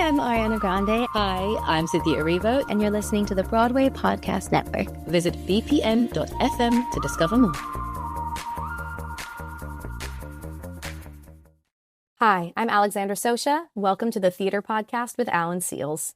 I'm Ariana Grande. Hi, I'm Cynthia Erivo. And you're listening to the Broadway Podcast Network. Visit bpm.fm to discover more. Hi, I'm Alexandra Socha. Welcome to the Theater Podcast with Alan Seals.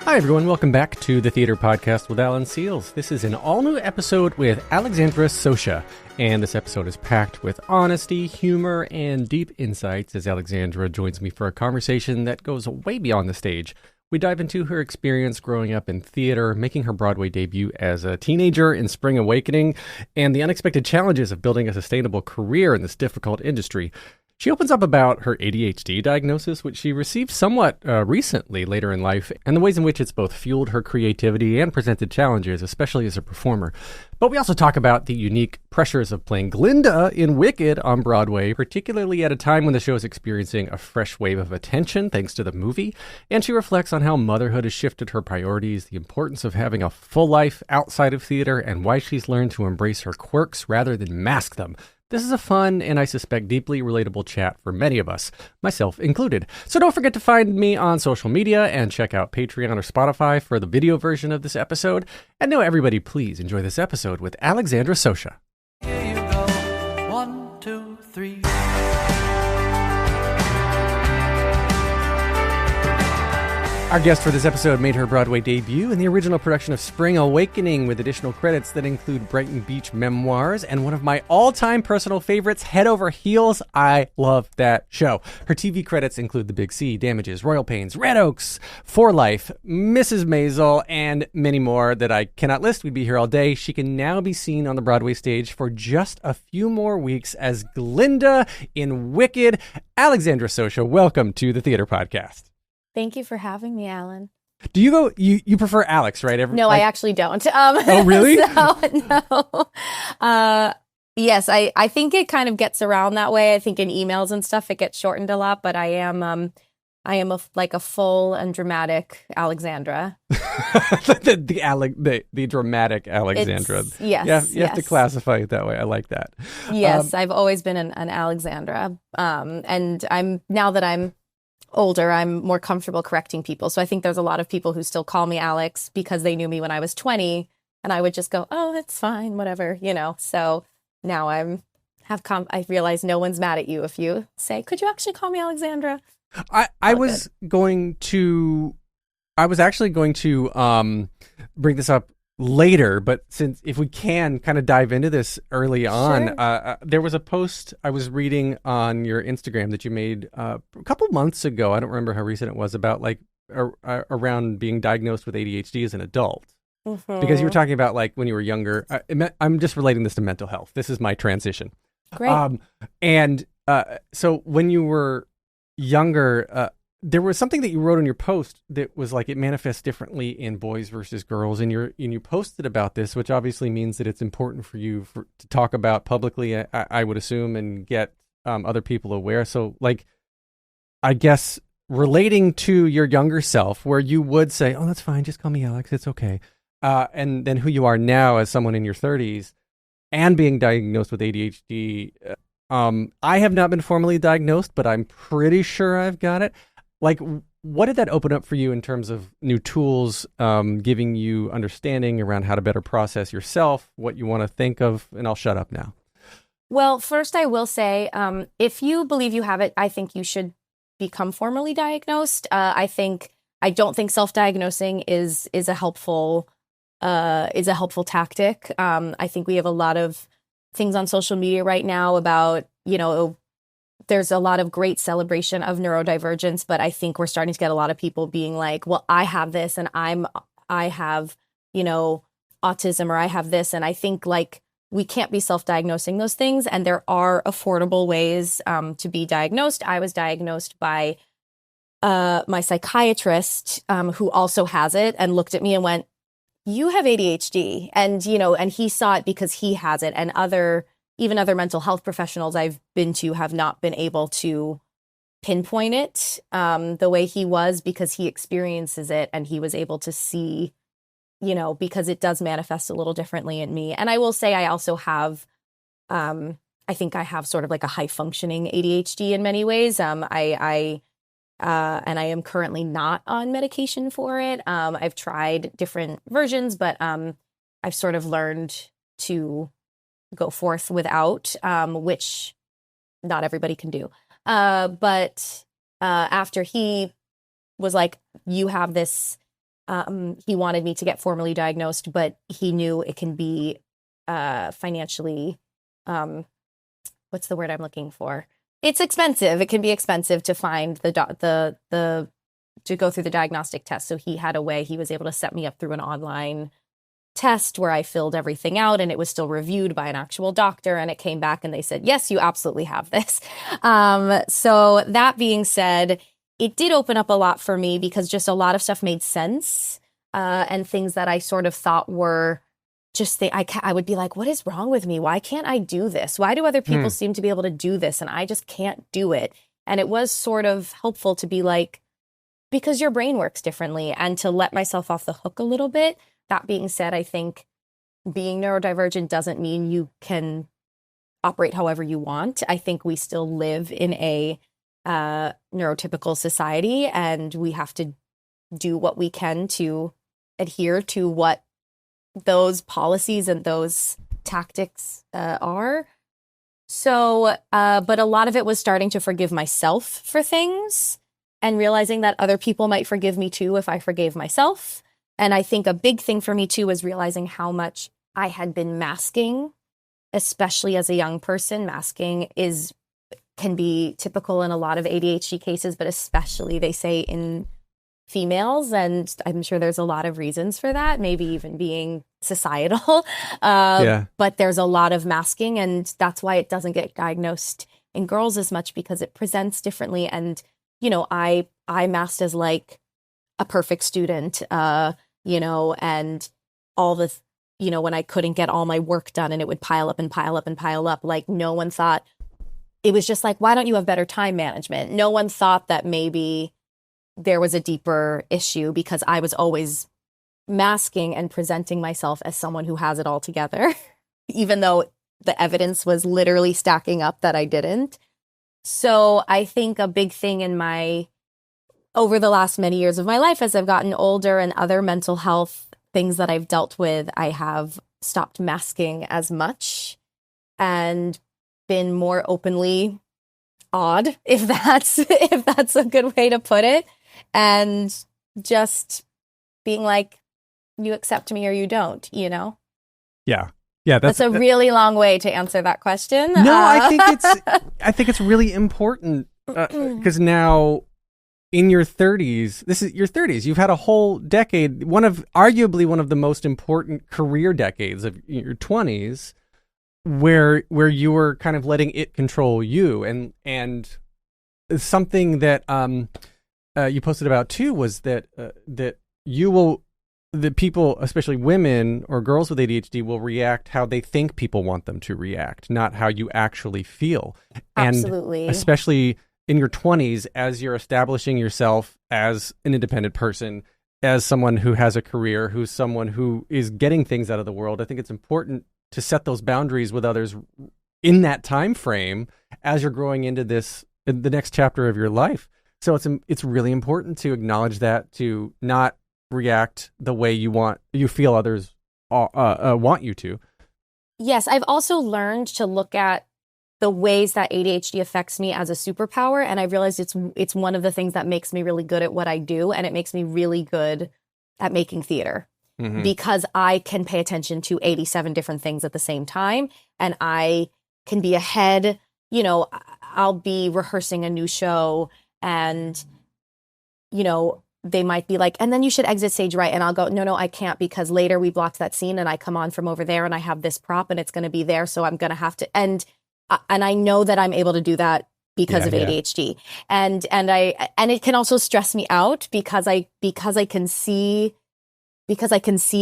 Hi, everyone. Welcome back to the Theater Podcast with Alan Seals. This is an all-new episode with Alexandra Socha, and this episode is packed with honesty, humor, and deep insights as Alexandra joins me for a conversation that goes way beyond the stage. We dive into her experience growing up in theater, making her Broadway debut as a teenager in Spring Awakening, and the unexpected challenges of building a sustainable career in this difficult industry. She opens up about her ADHD diagnosis, which she received somewhat recently later in life, and the ways in which it's both fueled her creativity and presented challenges, especially as a performer. But we also talk about the unique pressures of playing Glinda in Wicked on Broadway, particularly at a time when the show is experiencing a fresh wave of attention thanks to the movie. And she reflects on how motherhood has shifted her priorities, the importance of having a full life outside of theater, and why she's learned to embrace her quirks rather than mask them. This is a fun and I suspect deeply relatable chat for many of us, myself included. So don't forget to find me on social media and check out Patreon or Spotify for the video version of this episode. And now everybody, please enjoy this episode with Alexandra Socha. Here you go. 1, 2, 3. Our guest for this episode made her Broadway debut in the original production of Spring Awakening with additional credits that include Brighton Beach Memoirs and one of my all-time personal favorites, Head Over Heels. I love that show. Her TV credits include The Big C, Damages, Royal Pains, Red Oaks, For Life, Mrs. Maisel, and many more that I cannot list. We'd be here all day. She can now be seen on the Broadway stage for just a few more weeks as Glinda in Wicked. Alexandra Socha, welcome to the Theater Podcast. Thank you for having me, Alan. Do you go, you prefer Alex, right? I actually don't. Oh, really? No. Yes, I think it kind of gets around that way. I think in emails and stuff, it gets shortened a lot, but I am a full and dramatic Alexandra. the dramatic Alexandra. Yes. You have to classify it that way. I like that. Yes, I've always been an Alexandra. And now that I'm older, I'm more comfortable correcting people. So I think there's a lot of people who still call me Alex because they knew me when I was 20, and I would just go, "Oh, that's fine, whatever," So now I realize no one's mad at you if you say, "Could you actually call me Alexandra?" I was actually going to bring this up later, but since if we can kind of dive into this early on, sure. There was a post I was reading on your Instagram that you made a couple months ago. I don't remember how recent it was, about like around being diagnosed with ADHD as an adult. Mm-hmm. Because you were talking about like when you were younger. I'm just relating this to mental health. This is my transition. Great. So when you were younger, there was something that you wrote in your post that was like it manifests differently in boys versus girls, and you posted about this, which obviously means that it's important for you to talk about publicly, I would assume, and get other people aware. So, like, I guess relating to your younger self, where you would say, "Oh, that's fine, just call me Alex, it's okay," and then who you are now as someone in your 30s and being diagnosed with ADHD. I have not been formally diagnosed, but I'm pretty sure I've got it. Like, what did that open up for you in terms of new tools, giving you understanding around how to better process yourself, what you want to think of? And I'll shut up now. Well, first I will say, if you believe you have it, I think you should become formally diagnosed. I don't think self-diagnosing is a helpful tactic. I think we have a lot of things on social media right now about, there's a lot of great celebration of neurodivergence, but I think we're starting to get a lot of people being like, well, I have this and I have, autism, or I have this. And I think like we can't be self-diagnosing those things. And there are affordable ways to be diagnosed. I was diagnosed by my psychiatrist who also has it, and looked at me and went, "You have ADHD." And, and he saw it because he has it. And even other mental health professionals I've been to have not been able to pinpoint it the way he was, because he experiences it and he was able to see, because it does manifest a little differently in me. And I will say I also have I think I have sort of like a high functioning ADHD in many ways. And I am currently not on medication for it. I've tried different versions, but I've sort of learned to go forth without, which not everybody can do. But after he was like, you have this, he wanted me to get formally diagnosed, but he knew it can be financially, what's the word I'm looking for? It's expensive. It can be expensive to find to go through the diagnostic test. So he had a way, he was able to set me up through an online test where I filled everything out, and it was still reviewed by an actual doctor, and it came back and they said, yes, you absolutely have this. So that being said, it did open up a lot for me because just a lot of stuff made sense, and things that I sort of thought were just I would be like, what is wrong with me? Why can't I do this? Why do other people seem to be able to do this and I just can't do it? And it was sort of helpful to be like, because your brain works differently, and to let myself off the hook a little bit. That being said, I think being neurodivergent doesn't mean you can operate however you want. I think we still live in a neurotypical society, and we have to do what we can to adhere to what those policies and those tactics are. So, but a lot of it was starting to forgive myself for things and realizing that other people might forgive me too if I forgave myself. And I think a big thing for me too was realizing how much I had been masking, especially as a young person. Masking can be typical in a lot of ADHD cases, but especially they say in females, and I'm sure there's a lot of reasons for that, maybe even being societal. But there's a lot of masking, and that's why it doesn't get diagnosed in girls as much, because it presents differently. And, you know, I masked as like a perfect student, and all the, when I couldn't get all my work done and it would pile up and pile up and pile up, like no one thought, it was just like, why don't you have better time management? No one thought that maybe there was a deeper issue, because I was always masking and presenting myself as someone who has it all together, even though the evidence was literally stacking up that I didn't. So I think a big thing over the last many years of my life, as I've gotten older and other mental health things that I've dealt with, I have stopped masking as much and been more openly odd, if that's a good way to put it. And just being like, you accept me or you don't, Yeah. Yeah. That's a really long way to answer that question. No, I think it's really important, because now in your 30s, this is your 30s, you've had a whole decade, arguably one of the most important career decades of your 20s, where you were kind of letting it control you. And something that you posted about too was that the people, especially women or girls with ADHD, will react how they think people want them to react, not how you actually feel. Absolutely. And especially in your 20s, as you're establishing yourself as an independent person, as someone who has a career, who's someone who is getting things out of the world, I think it's important to set those boundaries with others in that time frame as you're growing into the next chapter of your life. So it's really important to acknowledge that, to not react the way you feel others want you to. Yes, I've also learned to look at the ways that ADHD affects me as a superpower, and I've realized it's one of the things that makes me really good at what I do, and it makes me really good at making theater, because I can pay attention to 87 different things at the same time, and I can be ahead. I'll be rehearsing a new show, and they might be like, and then you should exit stage right. And I'll go, no, I can't, because later we blocked that scene and I come on from over there and I have this prop and it's going to be there. So I'm going to have to, and I know that I'm able to do that because of ADHD. And it can also stress me out because I can see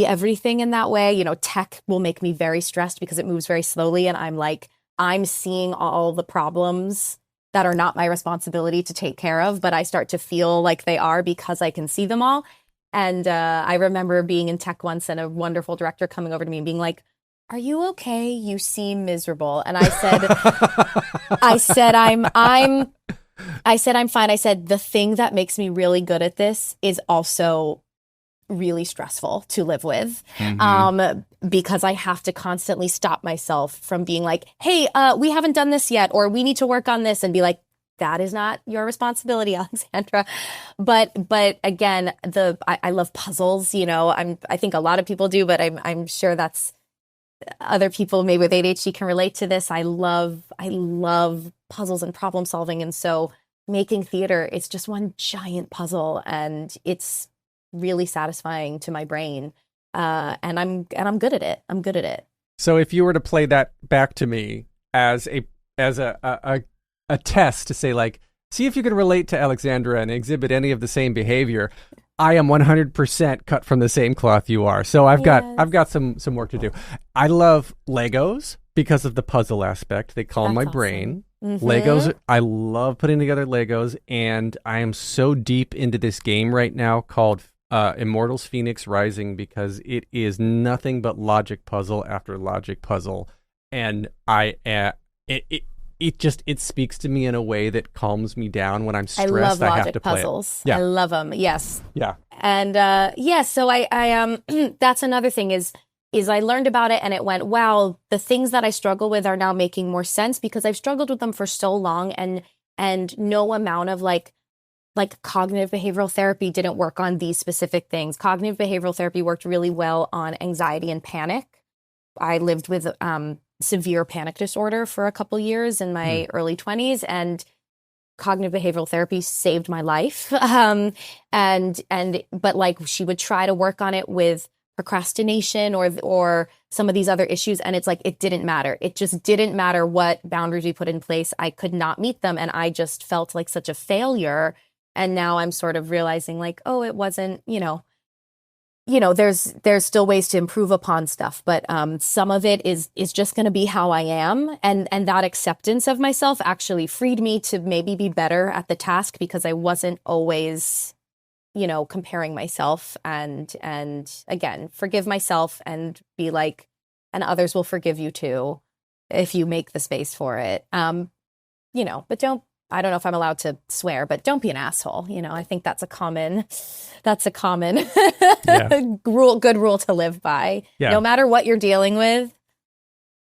everything in that way. Tech will make me very stressed because it moves very slowly. And I'm seeing all the problems that are not my responsibility to take care of, but I start to feel like they are because I can see them all. And I remember being in tech once and a wonderful director coming over to me and being like, "Are you okay? You seem miserable." And I said, I'm fine. I said, the thing that makes me really good at this is also really stressful to live with, because I have to constantly stop myself from being like, hey, we haven't done this yet, or we need to work on this, and be like, that is not your responsibility, Alexandra. But again, I love puzzles. I think a lot of people do, but I'm sure that's other people maybe with ADHD can relate to this. I love puzzles and problem solving, and so making theater, it's just one giant puzzle, and it's really satisfying to my brain. And I'm good at it. I'm good at it. So if you were to play that back to me as a test to say, like, see if you can relate to Alexandra and exhibit any of the same behavior, I am 100% cut from the same cloth you are. So I've got some work to do. I love Legos because of the puzzle aspect. They calm my brain. Legos, I love putting together Legos, and I am so deep into this game right now called Immortals Phoenix Rising, because it is nothing but logic puzzle after logic puzzle, and it speaks to me in a way that calms me down when I'm stressed. I love logic have to play puzzles. Yeah. I love them. Yes. Yeah. And so I that's another thing is I learned about it, and it went, wow, the things that I struggle with are now making more sense, because I've struggled with them for so long, and no amount of like cognitive behavioral therapy didn't work on these specific things. Cognitive behavioral therapy worked really well on anxiety and panic. I lived with severe panic disorder for a couple years in my early 20s, and cognitive behavioral therapy saved my life. But like, she would try to work on it with procrastination or some of these other issues, and it's like, it didn't matter. It just didn't matter what boundaries we put in place. I could not meet them, and I just felt like such a failure. And now I'm sort of realizing, like, oh, it wasn't, there's still ways to improve upon stuff, but some of it is just going to be how I am, and that acceptance of myself actually freed me to maybe be better at the task, because I wasn't always, comparing myself, and again, forgive myself and be like, and others will forgive you too if you make the space for it. But I don't know if I'm allowed to swear, but don't be an asshole. I think that's a common good rule to live by. Yeah. No matter what you're dealing with,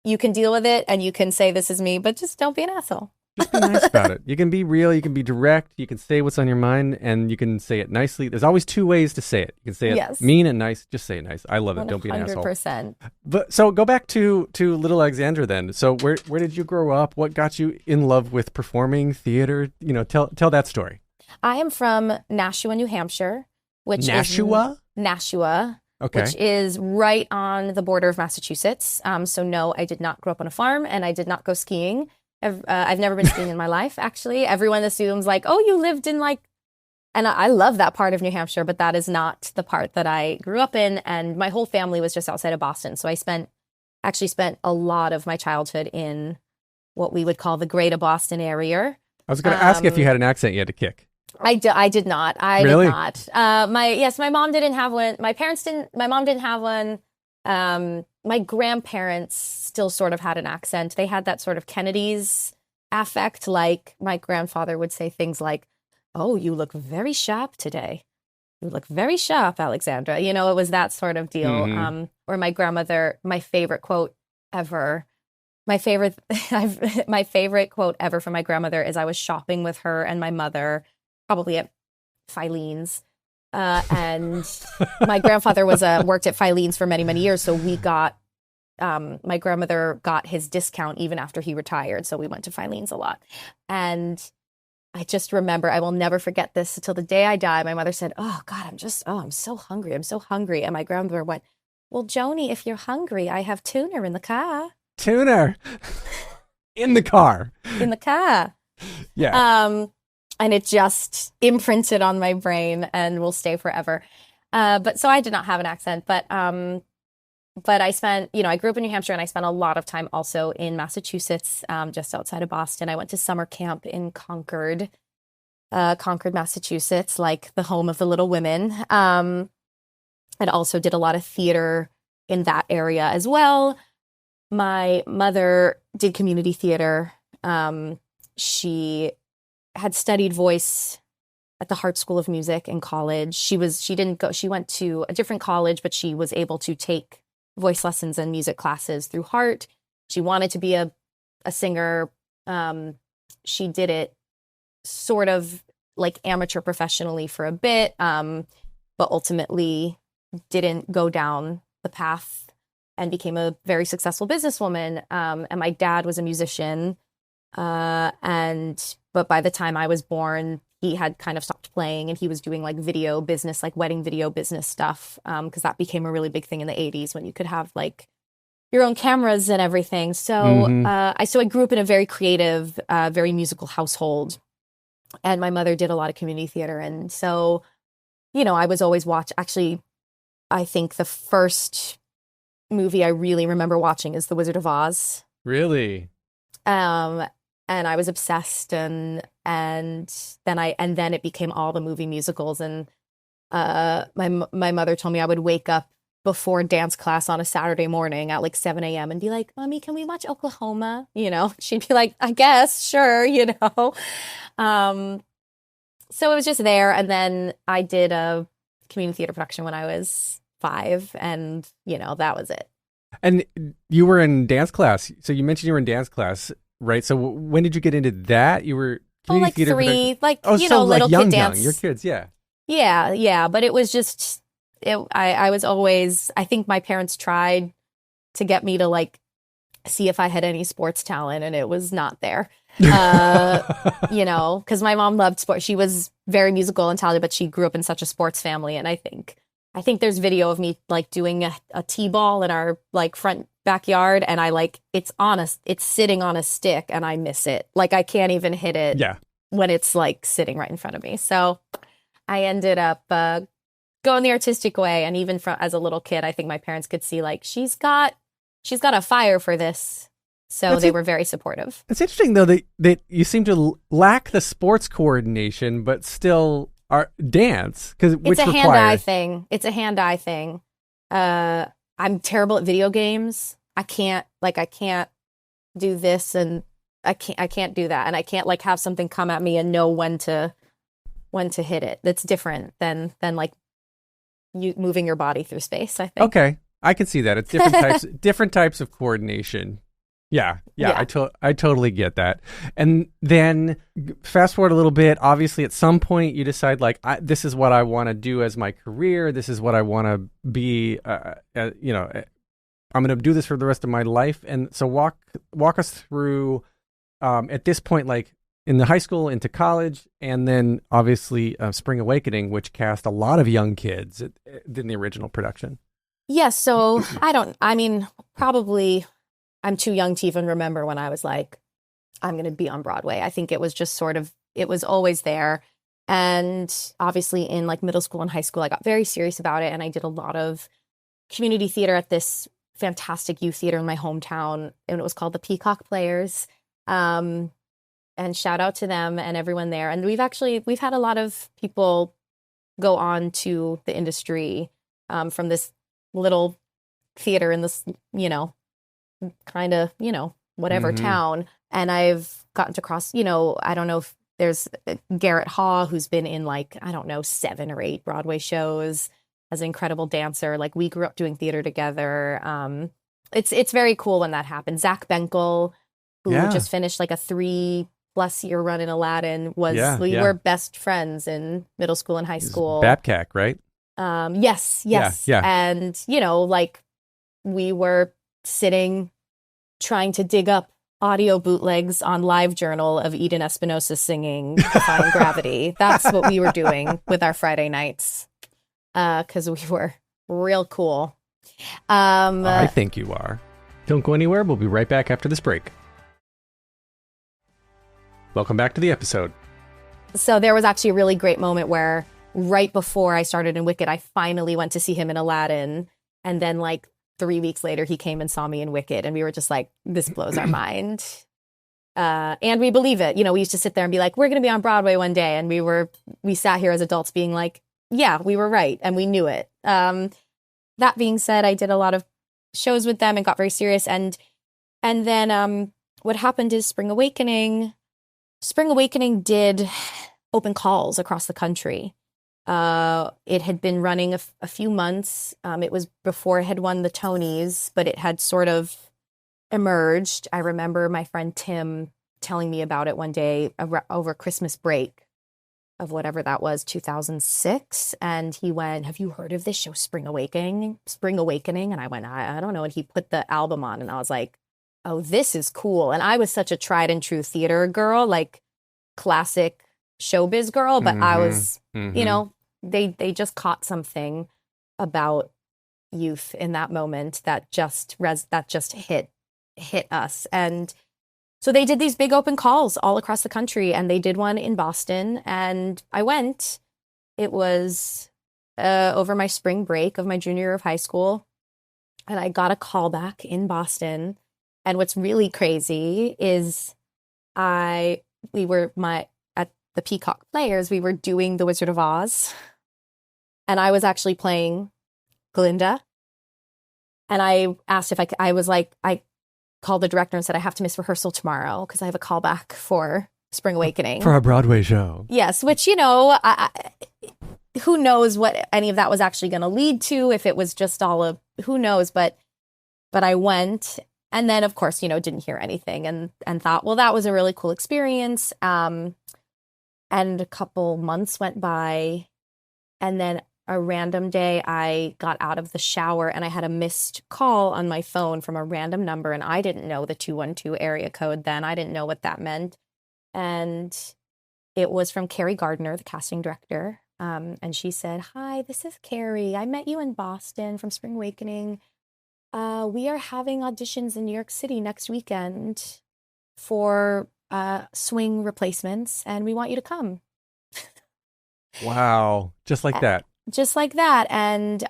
you can deal with it, and you can say, this is me, but just don't be an asshole. Just be nice about it. You can be real, you can be direct, you can say what's on your mind, and you can say it nicely. There's always two ways to say it. You can say it mean and nice. Just say it nice. I love it. 100%. Don't be an asshole. 100%. But so go back to little Alexandra then. So where did you grow up? What got you in love with performing theater? Tell that story. I am from Nashua, New Hampshire, which Nashua? Nashua. Okay. Which is right on the border of Massachusetts. So no, I did not grow up on a farm, and I did not go skiing. I've never been skiing in my life, actually. Everyone assumes like, oh, you lived in and I love that part of New Hampshire, but that is not the part that I grew up in. And my whole family was just outside of Boston. So I spent a lot of my childhood in what we would call the greater Boston area. I was going to ask if you had an accent you had to kick. I did not. Really? Did not. My mom didn't have one. My parents didn't. My mom didn't have one. My grandparents still sort of had an accent. They had that sort of Kennedy's affect. Like, my grandfather would say things like, "Oh, you look very sharp today. You look very sharp, Alexandra." It was that sort of deal. Mm-hmm. Or my grandmother, my favorite quote ever. My favorite quote ever from my grandmother is, I was shopping with her and my mother, probably at Filene's. And my grandfather worked at Filene's for many, many years. So my grandmother got his discount even after he retired. So we went to Filene's a lot. And I just remember, I will never forget this until the day I die. My mother said, "Oh God, I'm so hungry. I'm so hungry." And my grandmother went, "Well, Joni, if you're hungry, I have tuna in the car." Tuna in the car. In the car. Yeah. And it just imprinted on my brain and will stay forever. But so I did not have an accent, but I spent, I grew up in New Hampshire, and I spent a lot of time also in Massachusetts, just outside of Boston. I went to summer camp in Concord, Massachusetts, like the home of the Little Women. And also did a lot of theater in that area as well. my mother did community theater. She had studied voice at the Hart School of Music in college. She went to a different college, but she was able to take voice lessons and music classes through Hart. She wanted to be a singer. She did it sort of like amateur professionally for a bit, but ultimately didn't go down the path and became a very successful businesswoman. And my dad was a musician. But by the time I was born, he had kind of stopped playing and he was doing like video business, like wedding video business stuff. Because that became a really big thing in the 80s when you could have like your own cameras and everything. So, I grew up in a very creative, very musical household, and my mother did a lot of community theater. And so, I was always actually, I think the first movie I really remember watching is The Wizard of Oz. Really? And I was obsessed, and then it became all the movie musicals. And my mother told me I would wake up before dance class on a Saturday morning at like 7 a.m. and be like, "Mommy, can we watch Oklahoma?" She'd be like, "I guess, sure," So it was just there. And then I did a community theater production when I was 5, and that was it. And you were in dance class. So you mentioned you were in dance class. Right. So when did you get into that? You were like theater 3, production? little like kid dance. Your kids, yeah. Yeah. But it was just, I was always, I think my parents tried to get me to like see if I had any sports talent, and it was not there. Because my mom loved sports. She was very musical and talented, but she grew up in such a sports family. And I think there's video of me like doing a t-ball in our like front backyard, and it's sitting on a stick and I miss it. Like I can't even hit it when it's like sitting right in front of me. So I ended up going the artistic way. And even as a little kid, I think my parents could see like she's got a fire for this. So they were very supportive. It's interesting though that you seem to lack the sports coordination, but still dance it's a hand-eye thing. It's a hand-eye thing. I'm terrible at video games. I can't do this, and I can't do that, and I can't like have something come at me and know when to hit it. That's different than like you moving your body through space, I think. Okay, I can see that. It's different types of coordination. Yeah. I totally get that. And then fast forward a little bit. Obviously, at some point, you decide like, this is what I want to do as my career. This is what I want to be. I'm going to do this for the rest of my life. And so walk us through at this point, like in the high school into college, and then obviously Spring Awakening, which cast a lot of young kids in the original production. Yeah. So probably. I'm too young to even remember when I was like, I'm going to be on Broadway. I think it was just it was always there. And obviously in like middle school and high school, I got very serious about it. And I did a lot of community theater at this fantastic youth theater in my hometown. And it was called the Peacock Players. And shout out to them and everyone there. And we've had a lot of people go on to the industry from this little theater in this, kind of, whatever town. And I've gotten to cross, I don't know if there's Garrett Haw, who's been in like, I don't know, 7 or 8 Broadway shows as an incredible dancer. Like we grew up doing theater together. It's very cool when that happens. Zach Benkel, who just finished like a 3+ year run in Aladdin, we were best friends in middle school and high school. Babcock, right? Yes. Yeah. And, like we were sitting trying to dig up audio bootlegs on LiveJournal of Eden Espinosa singing Defying Gravity. That's what we were doing with our Friday nights because we were real cool. I think you are. Don't go anywhere. We'll be right back after this break. Welcome back to the episode. So there was actually a really great moment where right before I started in Wicked, I finally went to see him in Aladdin. And then like 3 weeks later, he came and saw me in Wicked, and we were just like, this blows our mind. And we believe it. We used to sit there and be like, we're going to be on Broadway one day. And we sat here as adults being like, yeah, we were right. And we knew it. That being said, I did a lot of shows with them and got very serious. And And then what happened is Spring Awakening did open calls across the country. It had been running a few months. It was before it had won the Tonys, but it had sort of emerged. I remember my friend Tim telling me about it one day over Christmas break of whatever that was, 2006. And he went, "Have you heard of this show, Spring Awakening?" And I went, I don't know. And he put the album on and I was like, oh, this is cool. And I was such a tried and true theater girl, like classic showbiz girl. But I was, you know, they just caught something about youth in that moment that just hit us. And so they did these big open calls all across the country, and they did one in Boston, and I went. It was over my spring break of my junior year of high school, and I got a call back in Boston. And what's really crazy is at the Peacock Players, we were doing The Wizard of Oz, and I was actually playing Glinda. And I asked if I called the director and said, I have to miss rehearsal tomorrow because I have a call back for Spring Awakening. For a Broadway show. Yes, which, you know, who knows what any of that was actually going to lead to, if it was just who knows, but I went, and then, of course, you know, didn't hear anything and thought, well, that was a really cool experience. And a couple months went by, and then a random day I got out of the shower and I had a missed call on my phone from a random number, and I didn't know the 212 area code then. I didn't know what that meant. And it was from Carrie Gardner, the casting director. And she said, "Hi, this is Carrie. I met you in Boston from Spring Awakening. We are having auditions in New York City next weekend for swing replacements, and we want you to come." Wow. Just like that. Just like that. And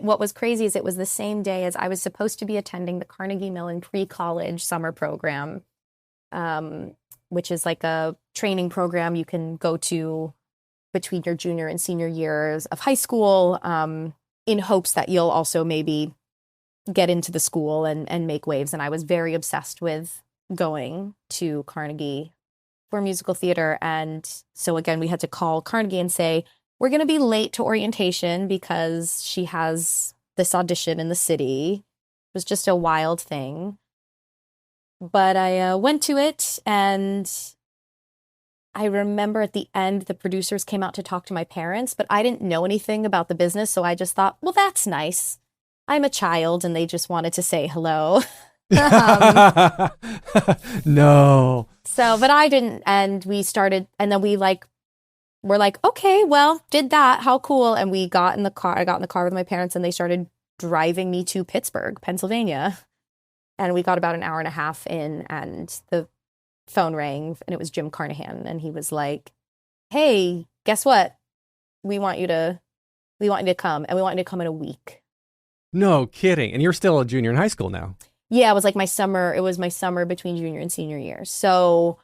what was crazy is it was the same day as I was supposed to be attending the Carnegie Mellon pre-college summer program, which is like a training program you can go to between your junior and senior years of high school, in hopes that you'll also maybe get into the school and make waves. And I was very obsessed with going to Carnegie for musical theater. And so again, we had to call Carnegie and say, we're going to be late to orientation because she has this audition in the city. It was just a wild thing. But I went to it, and I remember at the end, the producers came out to talk to my parents, but I didn't know anything about the business. So I just thought, well, that's nice. I'm a child, and they just wanted to say hello. No. So, but I didn't. And we started, and then we're like, okay, well, did that. How cool. And we got in the car. I got in the car with my parents, and they started driving me to Pittsburgh, Pennsylvania. And we got about an hour and a half in, and the phone rang, and it was Jim Carnahan. And he was like, "Hey, guess what? We want you to come, and we want you to come in a week." No kidding. And you're still a junior in high school now. Yeah, it was like my summer. It was my summer between junior and senior year. So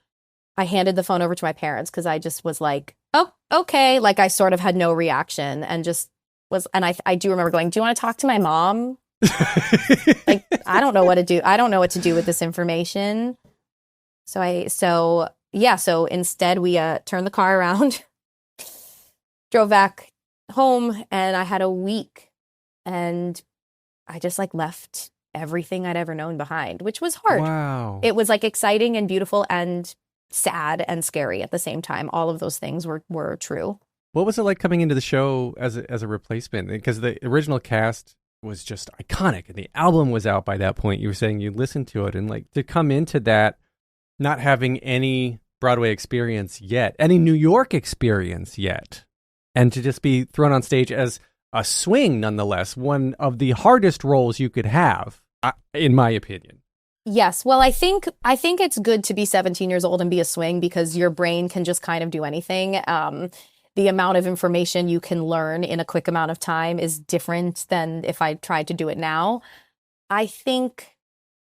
I handed the phone over to my parents because I just was like, oh, okay. Like I sort of had no reaction and just was. And I do remember going, "Do you want to talk to my mom?" Like, I don't know what to do. I don't know what to do with this information. So instead we turned the car around, drove back home, and I had a week, and I just like left everything I'd ever known behind, which was hard. Wow. It was like exciting and beautiful and sad and scary at the same time. All of those things were true. What was it like coming into the show as a replacement? Because the original cast was just iconic, and the album was out by that point. You were saying you listened to it, and like to come into that not having any Broadway experience yet, any New York experience yet, and to just be thrown on stage as a swing, nonetheless, one of the hardest roles you could have, in my opinion. Yes. Well, I think it's good to be 17 years old and be a swing because your brain can just kind of do anything. The amount of information you can learn in a quick amount of time is different than if I tried to do it now. I think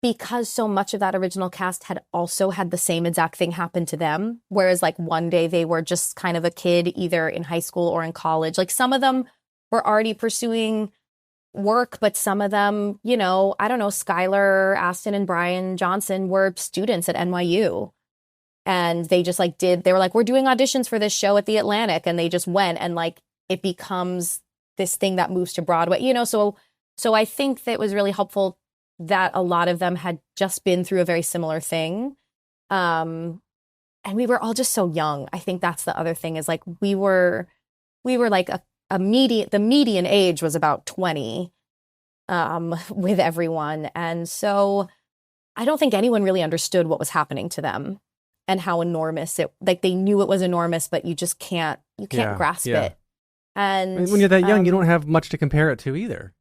because so much of that original cast had also had the same exact thing happen to them, whereas like one day they were just kind of a kid either in high school or in college. Like some of them were already pursuing work, but some of them, you know, I don't know, Skylar Aston and Brian Johnson were students at NYU. And they just like they were like, we're doing auditions for this show at the Atlantic. And they just went, and like it becomes this thing that moves to Broadway, you know? So I think that it was really helpful that a lot of them had just been through a very similar thing. And we were all just so young. I think that's the other thing, is like we were like the median age was about 20 with everyone. And so I don't think anyone really understood what was happening to them and how enormous like they knew it was enormous, but you just can't grasp it. And when you're that young, you don't have much to compare it to either.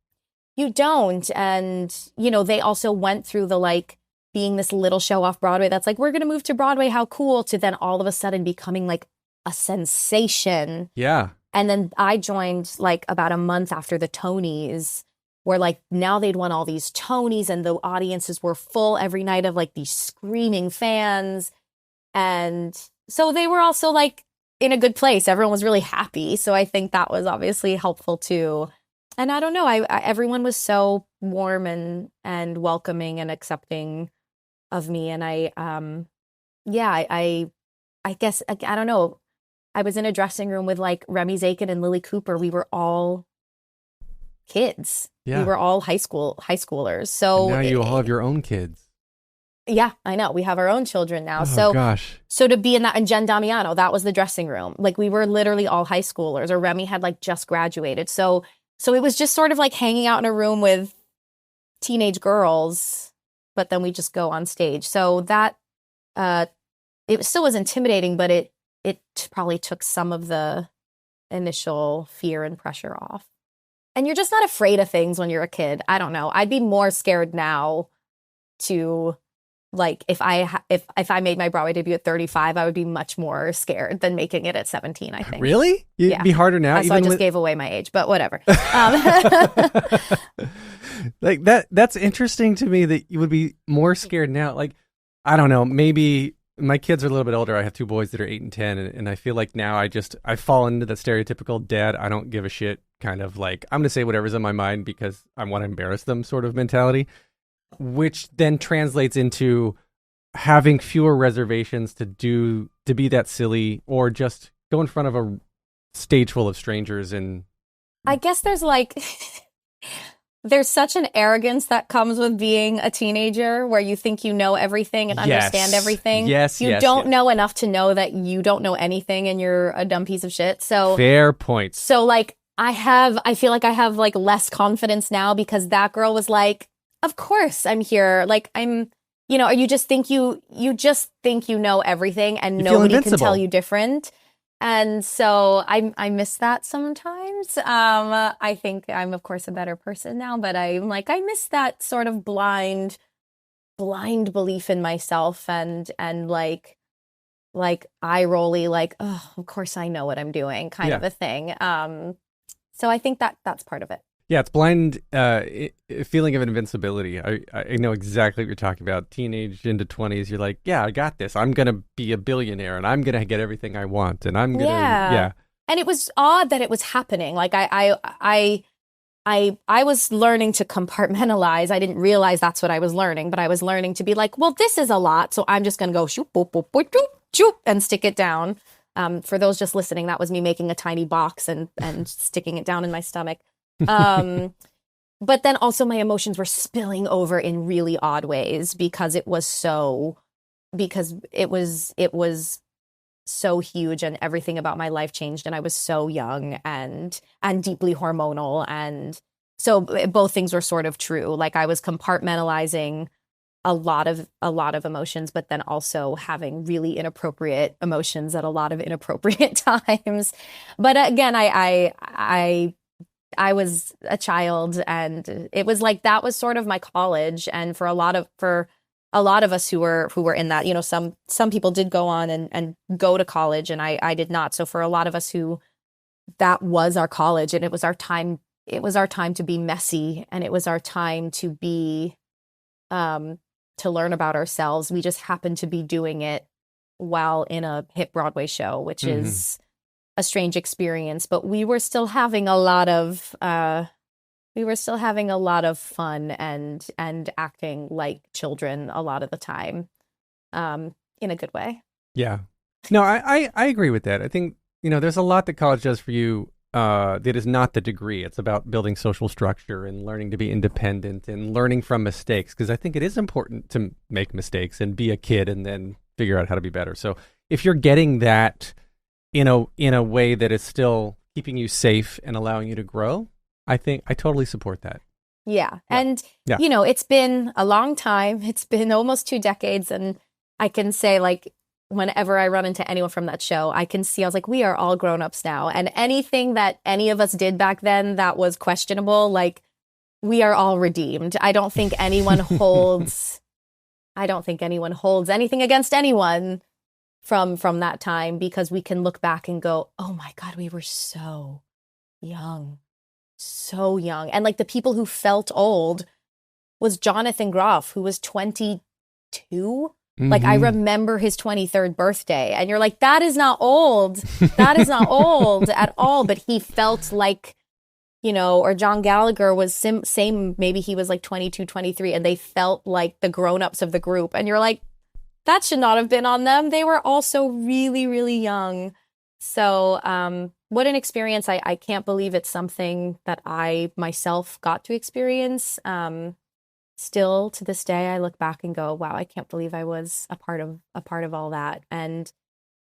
You don't. And, you know, they also went through the like being this little show off Broadway that's like, we're going to move to Broadway, how cool, to then all of a sudden becoming like a sensation. Yeah. And then I joined like about a month after the Tonys, where like now they'd won all these Tonys and the audiences were full every night of like these screaming fans. And so they were also like in a good place. Everyone was really happy. So I think that was obviously helpful too. And I don't know, everyone was so warm and welcoming and accepting of me. And I guess, I don't know, I was in a dressing room with like Remy Zakin and Lily Cooper. We were all kids. Yeah. We were all high schoolers. So and now you all have your own kids. Yeah, I know. We have our own children now. Oh, so gosh. So to be in that, and Jen Damiano, that was the dressing room. Like we were literally all high schoolers, or Remy had like just graduated. So it was just sort of like hanging out in a room with teenage girls, but then we just go on stage. So that it still was intimidating, but it probably took some of the initial fear and pressure off. And you're just not afraid of things when you're a kid. I don't know. I'd be more scared now to like if I made my Broadway debut at 35, I would be much more scared than making it at 17, I think. Really? It'd be harder now? So I just gave away my age, but whatever. Like that's interesting to me that you would be more scared now. Like, I don't know, maybe my kids are a little bit older. I have two boys that are 8 and 10, and I feel like now I fall into that stereotypical dad, I don't give a shit kind of like, I'm going to say whatever's in my mind because I want to embarrass them sort of mentality, which then translates into having fewer reservations to be that silly or just go in front of a stage full of strangers. And I guess there's like there's such an arrogance that comes with being a teenager where you think you know everything and understand everything. You don't know enough to know that you don't know anything and you're a dumb piece of shit. So fair points. So like I feel like I have like less confidence now because that girl was like, of course I'm here. Like I'm, you know, or you just think you know everything and nobody can tell you different. And so I miss that sometimes. I think I'm of course a better person now, but I'm like, I miss that sort of blind belief in myself and like eye rolly, like, oh, of course I know what I'm doing kind of a thing. So I think that's part of it. Yeah, it's blind feeling of invincibility. I know exactly what you're talking about. Teenage into 20s, you're like, yeah, I got this. I'm going to be a billionaire and I'm going to get everything I want. And I'm going to, yeah. And it was odd that it was happening. Like I was learning to compartmentalize. I didn't realize that's what I was learning, but I was learning to be like, well, this is a lot. So I'm just going to go shoop, boop, boop, boop, doop, shoop, and stick it down. For those just listening, that was me making a tiny box and sticking it down in my stomach. But then also my emotions were spilling over in really odd ways because it was so huge and everything about my life changed and I was so young and deeply hormonal. And so both things were sort of true. Like I was compartmentalizing a lot of emotions, but then also having really inappropriate emotions at a lot of inappropriate times. But again, I was a child and it was like that was sort of my college. And for a lot of us who were in that, you know, some people did go on and go to college and I did not. So for a lot of us who that was our college and it was our time to be messy and it was our time to be to learn about ourselves. We just happened to be doing it while in a hit Broadway show, which is a strange experience, but we were still having a lot of We were still having a lot of fun and acting like children a lot of the time, in a good way. Yeah. No, I agree with that. I think, there's a lot that college does for you that is not the degree. It's about building social structure and learning to be independent and learning from mistakes, because I think it is important to make mistakes and be a kid and then figure out how to be better. So if you're getting that in a way that is still keeping you safe and allowing you to grow, I think I totally support that. Yeah. And, it's been a long time. It's been almost 2 decades. And I can say, like, whenever I run into anyone from that show, I can see, I was like, we are all grown-ups now. And anything that any of us did back then that was questionable, like, we are all redeemed. I don't think anyone holds anything against anyone from that time, because we can look back and go, oh my God, we were so young. So young. And like the people who felt old was Jonathan Groff, who was 22. Like, I remember his 23rd birthday, and you're like, that is not old. That is not old at all. But he felt like, or John Gallagher was same, maybe he was like 22, 23, and they felt like the grown-ups of the group. And you're like, that should not have been on them. They were also really, really young. So what an experience. I can't believe it's something that I myself got to experience. Still to this day, I look back and go, wow, I can't believe I was a part of all that, and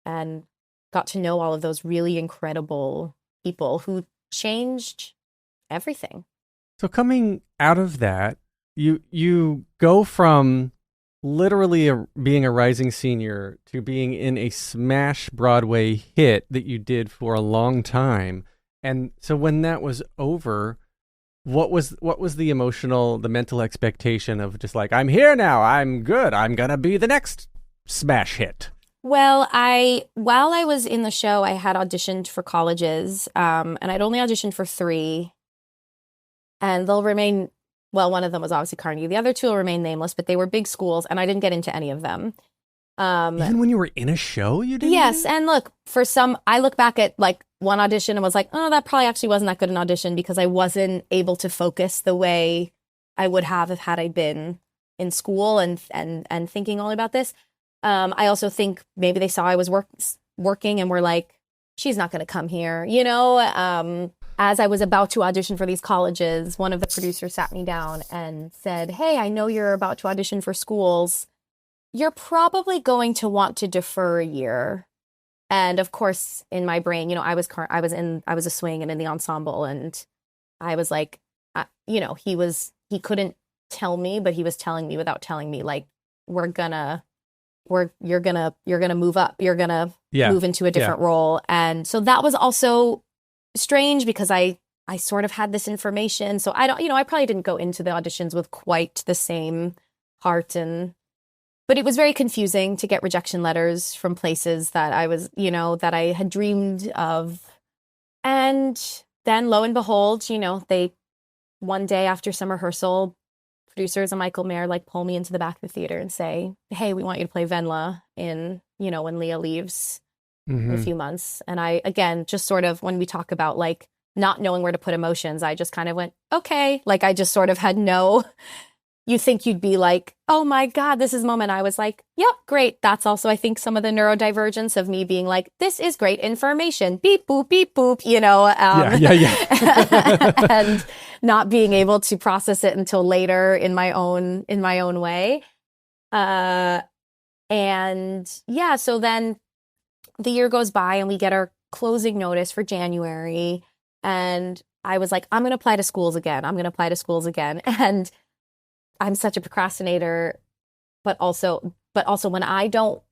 got to know all of those really incredible people who changed everything. So coming out of that, you go from literally being a rising senior to being in a smash Broadway hit that you did for a long time. And so when that was over, what was the mental expectation of just like, I'm here now, I'm good, I'm gonna be the next smash hit? Well, while I was in the show, I had auditioned for colleges, and I'd only auditioned for 3, and they'll remain. Well, one of them was obviously Carnegie. The other 2 will remain nameless, but they were big schools, and I didn't get into any of them. Even when you were in a show, you didn't? Yes, and look, for some, I look back at like one audition and was like, oh, that probably actually wasn't that good an audition, because I wasn't able to focus the way I would have if had I been in school and thinking only about this. I also think maybe they saw I was working and were like, she's not going to come here, As I was about to audition for these colleges, one of the producers sat me down and said, hey, I know you're about to audition for schools. You're probably going to want to defer a year. And of course, in my brain, I was a swing and in the ensemble, and I was like, he couldn't tell me, but he was telling me without telling me, like, you're gonna move up, you're gonna move into a different role. And so that was also strange, because I sort of had this information. So I probably didn't go into the auditions with quite the same heart, but it was very confusing to get rejection letters from places that I was, that I had dreamed of. And then lo and behold, one day after some rehearsal, producers and Michael Mayer pull me into the back of the theater and say, hey, we want you to play Venla in, when Leah leaves in a few months. And I, again, just sort of, when we talk about not knowing where to put emotions, I just kind of went, okay. I just sort of had you think you'd be like, oh my God, this is a moment. I was like, yep, great. That's also, I think, some of the neurodivergence of me being like, this is great information. Beep, boop, and not being able to process it until later in my own way. So then the year goes by and we get our closing notice for January. And I was like, I'm going to apply to schools again. And I'm such a procrastinator, but also when I don't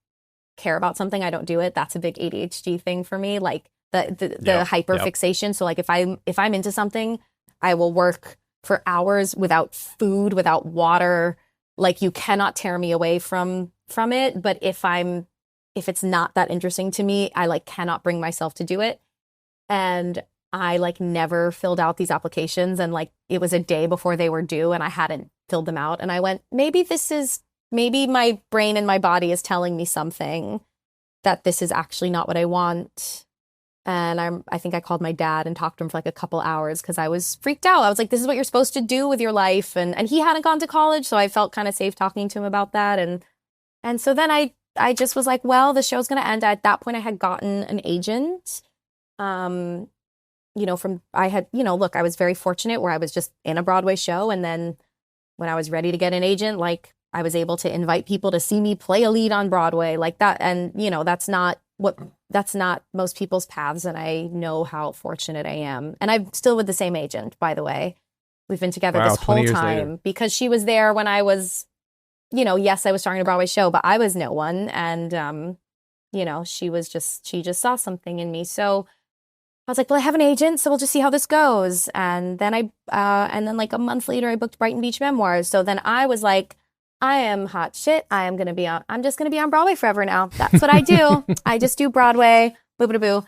care about something, I don't do it. That's a big ADHD thing for me, the hyper fixation. So if I'm into something, I will work for hours without food, without water. You cannot tear me away from it. But if it's not that interesting to me, I cannot bring myself to do it. And I never filled out these applications, and it was a day before they were due and I hadn't filled them out. And I went, maybe my brain and my body is telling me something, that this is actually not what I want. And I think I called my dad and talked to him for like a couple hours because I was freaked out. I was like, this is what you're supposed to do with your life. And he hadn't gone to college, so I felt kind of safe talking to him about that. And so then I just was like, well, the show's going to end. At that point, I had gotten an agent. I was very fortunate where I was just in a Broadway show. And then when I was ready to get an agent, like I was able to invite people to see me play a lead on Broadway like that. And, that's not most people's paths. And I know how fortunate I am. And I'm still with the same agent, by the way. We've been together this whole time because she was there when I was, yes, I was starting a Broadway show, but I was no one. And, she just saw something in me. So I was like, well, I have an agent, so we'll just see how this goes. And then like a month later, I booked Brighton Beach Memoirs. So then I was like, I am hot shit. I'm just going to be on Broadway forever now. That's what I do. I just do Broadway. Boo, boo, boo.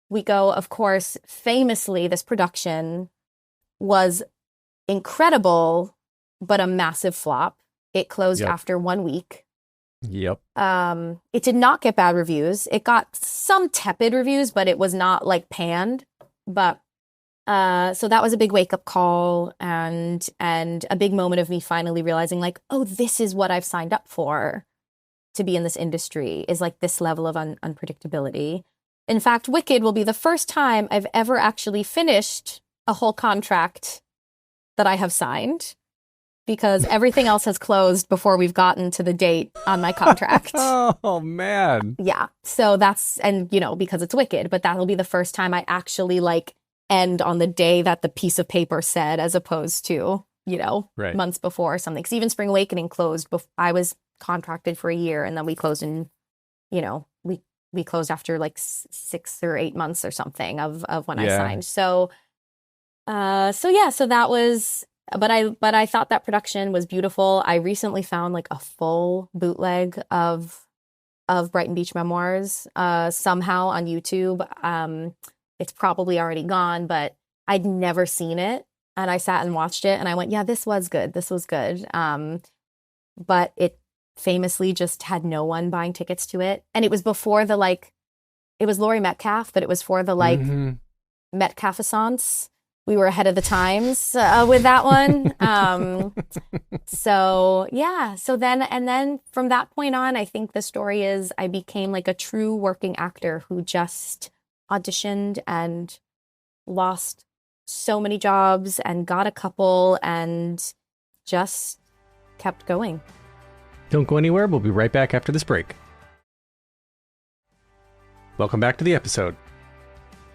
We go, of course, famously, this production was incredible, but a massive flop. It closed after 1 week. Yep. It did not get bad reviews. It got some tepid reviews, but it was not like panned. But so that was a big wake up call and a big moment of me finally realizing like, oh, this is what I've signed up for to be in this industry, is like this level of unpredictability. In fact, Wicked will be the first time I've ever actually finished a whole contract that I have signed, because everything else has closed before we've gotten to the date on my contract. Oh, man. Yeah. So because it's Wicked, but that'll be the first time I actually like end on the day that the piece of paper said, as opposed to, months before or something. Because even Spring Awakening closed I was contracted for a year, and then we closed we closed after like 6 or 8 months or something of when I signed. So that was, but I thought that production was beautiful. I recently found like a full bootleg of Brighton Beach Memoirs somehow on YouTube. It's probably already gone, but I'd never seen it. And I sat and watched it and I went, yeah, this was good. This was good. But it famously just had no one buying tickets to it. And it was before it was Laurie Metcalf, but it was for the Metcalfaissance. We were ahead of the times with that one. So then from that point on, I think the story is I became like a true working actor who just auditioned and lost so many jobs and got a couple and just kept going. Don't go anywhere. We'll be right back after this break. Welcome back to the episode.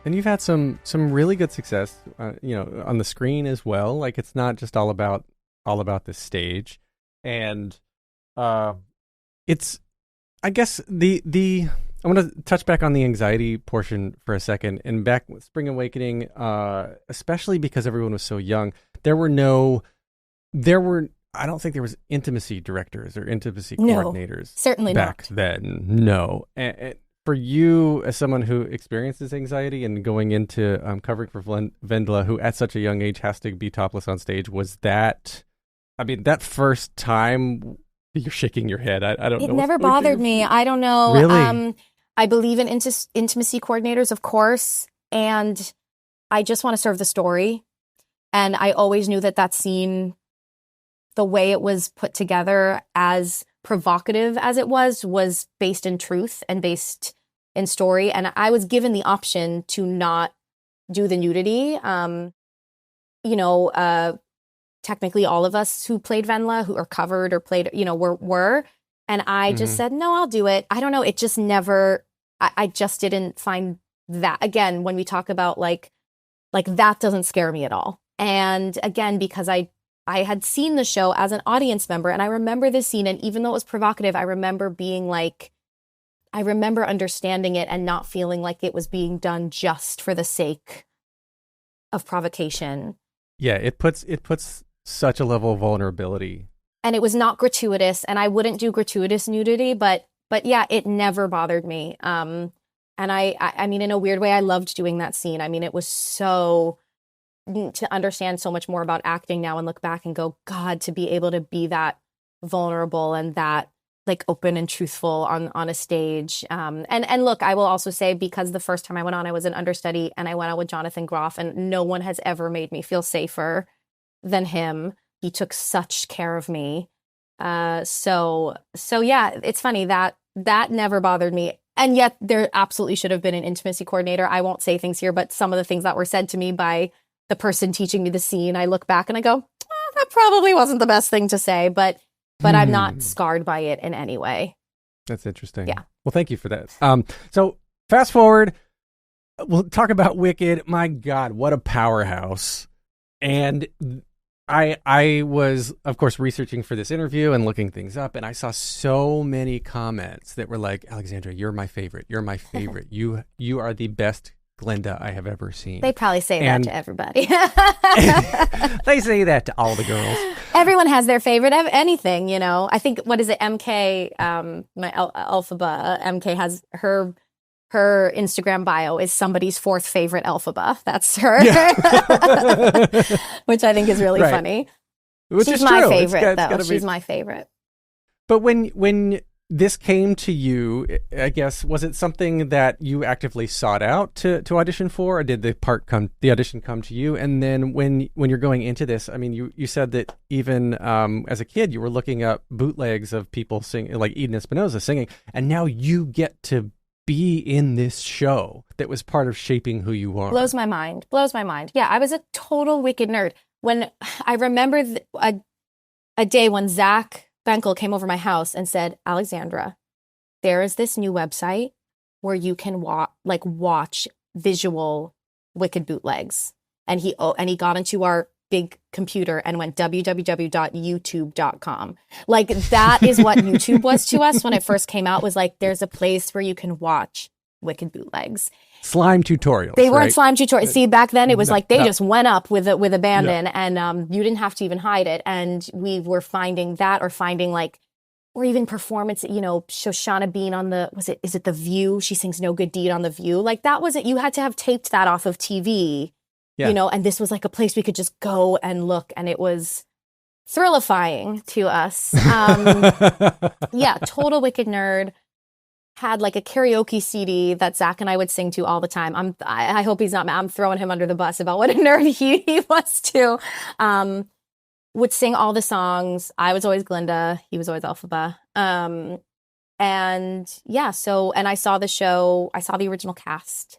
And you've had some really good success, on the screen as well. Like, it's not just all about this stage. And it's, I guess I want to touch back on the anxiety portion for a second. And back with Spring Awakening, especially because everyone was so young, I don't think there was intimacy directors or intimacy coordinators. Certainly back not. then. No. And for you, as someone who experiences anxiety and going into covering for Wendla, who at such a young age has to be topless on stage, was that first time you're shaking your head? I don't know. It never bothered me. I don't know. Really? I believe in intimacy coordinators, of course. And I just want to serve the story. And I always knew that scene, the way it was put together, as provocative as it was based in truth and based in story. And I was given the option to not do the nudity. Technically all of us who played Wendla, who are covered or played, were. And I just said, no, I'll do it. I don't know. It just never, I just didn't find that. Again, when we talk about like that doesn't scare me at all. And again, because I had seen the show as an audience member, and I remember this scene, and even though it was provocative, I remember understanding it and not feeling like it was being done just for the sake of provocation. Yeah, it puts such a level of vulnerability. And it was not gratuitous, and I wouldn't do gratuitous nudity, but yeah, it never bothered me. And I mean, in a weird way, I loved doing that scene. I mean, it was so, to understand so much more about acting now and look back and go, God, to be able to be that vulnerable and that like open and truthful on a stage. And look, I will also say, because the first time I went on, I was an understudy and I went on with Jonathan Groff, and no one has ever made me feel safer than him. He took such care of me. So yeah, it's funny that never bothered me. And yet there absolutely should have been an intimacy coordinator. I won't say things here, but some of the things that were said to me by the person teaching me the scene, I look back and I go, that probably wasn't the best thing to say, but I'm not scarred by it in any way. That's interesting. Yeah. Well, thank you for that. So fast forward, we'll talk about Wicked. My God, what a powerhouse. And I was, of course, researching for this interview and looking things up, and I saw so many comments that were like, Alexandra, you're my favorite. You're my favorite. You are the best Glinda I have ever seen. They probably say that to everybody. They say that to all the girls. Everyone has their favorite of anything, you know. I think, what is it, MK, my Elphaba, MK has her Instagram bio is somebody's fourth favorite Elphaba. That's her. Yeah. Which I think is really funny. Which She's is my true. favorite, though. She's my favorite. But when this came to you, I guess, was it something that you actively sought out to audition for, or did the audition come to you? And then when you're going into this, I mean, you said that even as a kid, you were looking up bootlegs of people singing, like Eden Espinosa singing, and now you get to be in this show that was part of shaping who you are. Blows my mind. Yeah, I was a total Wicked nerd. When I remember a day when Zach Benkel came over my house and said, Alexandra, there is this new website where you can watch visual Wicked bootlegs. And he got into our big computer and went www.youtube.com. Like, that is what YouTube was to us when it first came out, was like, there's a place where you can watch Wicked bootlegs. Slime tutorials. They weren't right? slime tutorials. See, back then it was like they just went up with abandon, and you didn't have to even hide it. And we were finding that, or finding like, or even performance, you know, Shoshana Bean on is it The View? She sings No Good Deed on The View. Like, that was it. You had to have taped that off of TV. Yeah. You know, and this was like a place we could just go and look, and it was thrillifying to us. Yeah, total Wicked nerd. Had like a karaoke CD that Zach and I would sing to all the time. I hope he's not mad. I'm throwing him under the bus about what a nerd he was too. Would sing all the songs. I was always Glinda. He was always Elphaba. And yeah, and I saw the show. I saw the original cast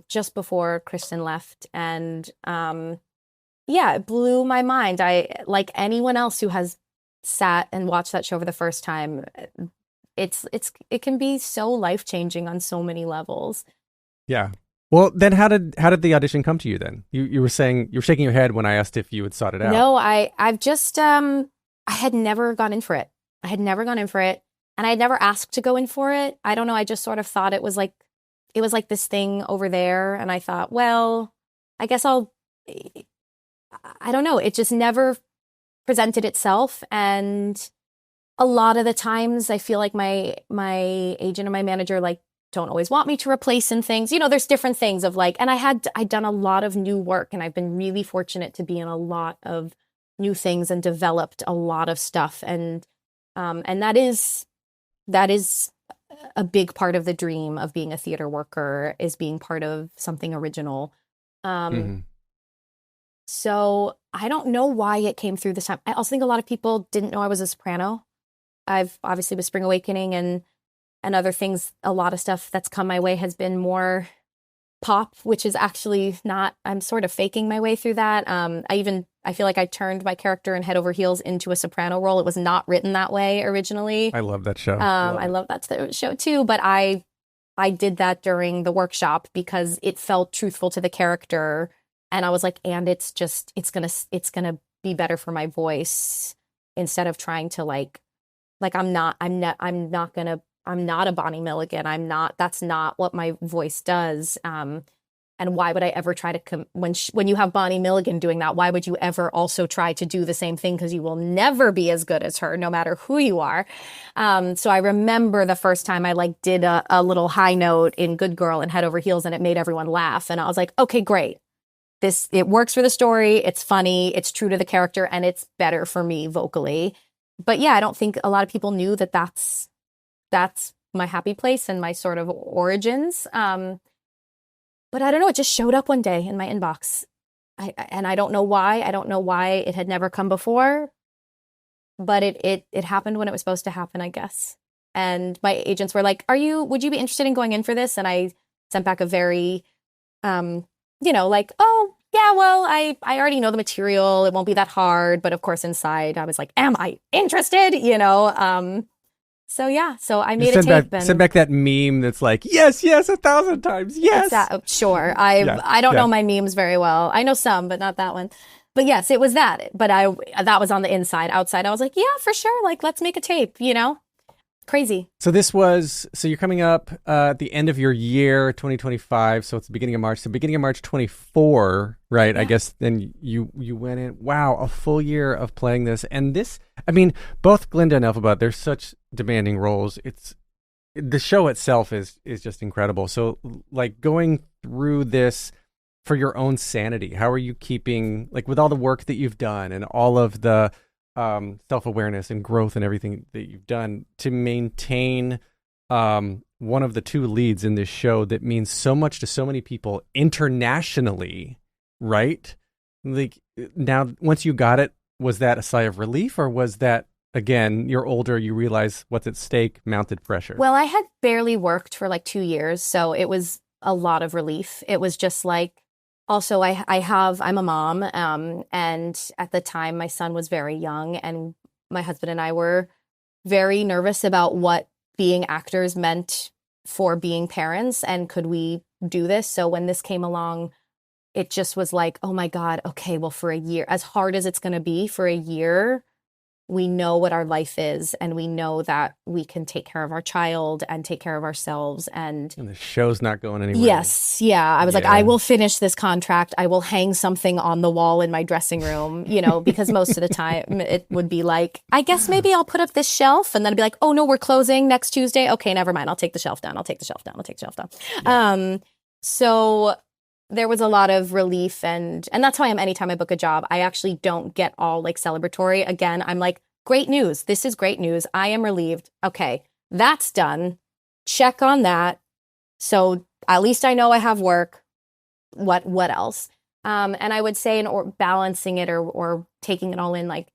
just before Kristen left, and yeah, it blew my mind. I, like anyone else who has sat and watched that show for the first time, it can be so life-changing on so many levels. Yeah. Well, then how did the audition come to you then? You were saying, you were shaking your head when I asked if you had sought it out. No, I've just I had never gone in for it. And I had never asked to go in for it. I don't know, I just sort of thought it was like this thing over there, and I thought, well, I guess I don't know, it just never presented itself. And a lot of the times I feel like my agent and my manager like don't always want me to replace in things. You know, there's different things of like, and I'd done a lot of new work, and I've been really fortunate to be in a lot of new things and developed a lot of stuff. And that is a big part of the dream of being a theater worker, is being part of something original. So I don't know why it came through this time. I also think a lot of people didn't know I was a soprano. I've obviously with Spring Awakening and other things, a lot of stuff that's come my way has been more pop, which is actually not, I'm sort of faking my way through that. I feel like I turned my character in Head Over Heels into a soprano role. It was not written that way originally. I love that show. I love that show too, but I did that during the workshop because it felt truthful to the character. And I was like, and it's gonna be better for my voice, instead of trying to like I'm not a Bonnie Milligan. That's not what my voice does. And why would I ever try to when you have Bonnie Milligan doing that, why would you ever also try to do the same thing? Because you will never be as good as her, no matter who you are. So I remember the first time I like did a little high note in Good Girl and Head Over Heels, and it made everyone laugh. And I was like, okay, great. It works for the story. It's funny. It's true to the character, and it's better for me vocally. but yeah, I don't think a lot of people knew that that's my happy place and my sort of origins. But I don't know, it just showed up one day in my inbox. And I don't know why. I don't know why it had never come before, but it happened when it was supposed to happen, I guess. And my agents were like, would you be interested in going in for this? And I sent back a very, like, oh, yeah, well, I already know the material. It won't be that hard. But of course, inside, I was like, am I interested? So yeah, so I made a tape. Send back that meme that's like, yes, 1,000 times, yes. Sure. I don't know my memes very well. I know some, but not that one. But yes, it was that. But that was on the inside. Outside, I was like, yeah, for sure. Like, let's make a tape, Crazy. So you're coming up at the end of your year, 2025. So it's the beginning of March. So beginning of March 24, right? Yeah. I guess then you went in. Wow, a full year of playing this. And this, I mean, both Glinda and Elphaba, they're such demanding roles. The show itself is just incredible. So like going through this for your own sanity, how are you keeping, like with all the work that you've done and all of the self-awareness and growth and everything that you've done to maintain one of the two leads in this show that means so much to so many people internationally, right? Like now, once you got it, was that a sigh of relief, or was that, again, you're older, you realize what's at stake, mounted pressure? Well, I had barely worked for like 2 years, so it was a lot of relief. It was just like, also, I'm a mom, and at the time my son was very young, and my husband and I were very nervous about what being actors meant for being parents, and could we do this? So when this came along, it just was like, oh my God, okay, well, for a year, as hard as it's going to be, for a year, we know what our life is, and we know that we can take care of our child and take care of ourselves. And the show's not going anywhere. Yes. Yeah. I was like, I will finish this contract. I will hang something on the wall in my dressing room, because most of the time it would be like, I guess maybe I'll put up this shelf, and then I'd be like, oh no, we're closing next Tuesday. Okay, never mind. I'll take the shelf down. Yeah. So there was a lot of relief, and that's how I am anytime I book a job. I actually don't get all like celebratory. Again, I'm like, great news. This is great news. I am relieved. Okay, that's done. Check on that. So at least I know I have work. What else? And I would say or balancing it or taking it all in, like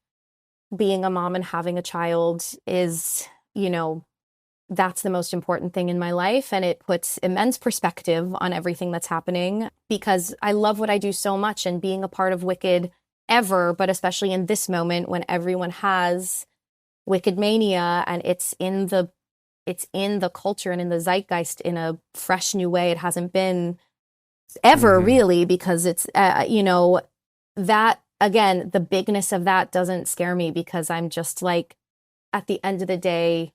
being a mom and having a child is, that's the most important thing in my life. And it puts immense perspective on everything that's happening, because I love what I do so much, and being a part of Wicked ever, but especially in this moment when everyone has Wicked mania, and it's in the culture and in the zeitgeist in a fresh new way. It hasn't been ever really, because it's, that, again, the bigness of that doesn't scare me, because I'm just like, at the end of the day,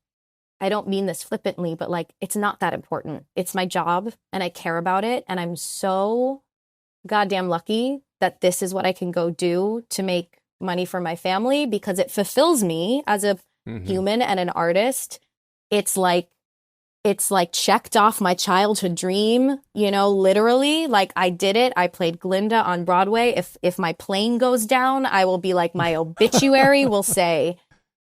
I don't mean this flippantly, but like, it's not that important. It's my job, and I care about it. And I'm so goddamn lucky that this is what I can go do to make money for my family, because it fulfills me as a human and an artist. It's like checked off my childhood dream, literally. Like, I did it. I played Glinda on Broadway. If my plane goes down, I will be like, my obituary will say,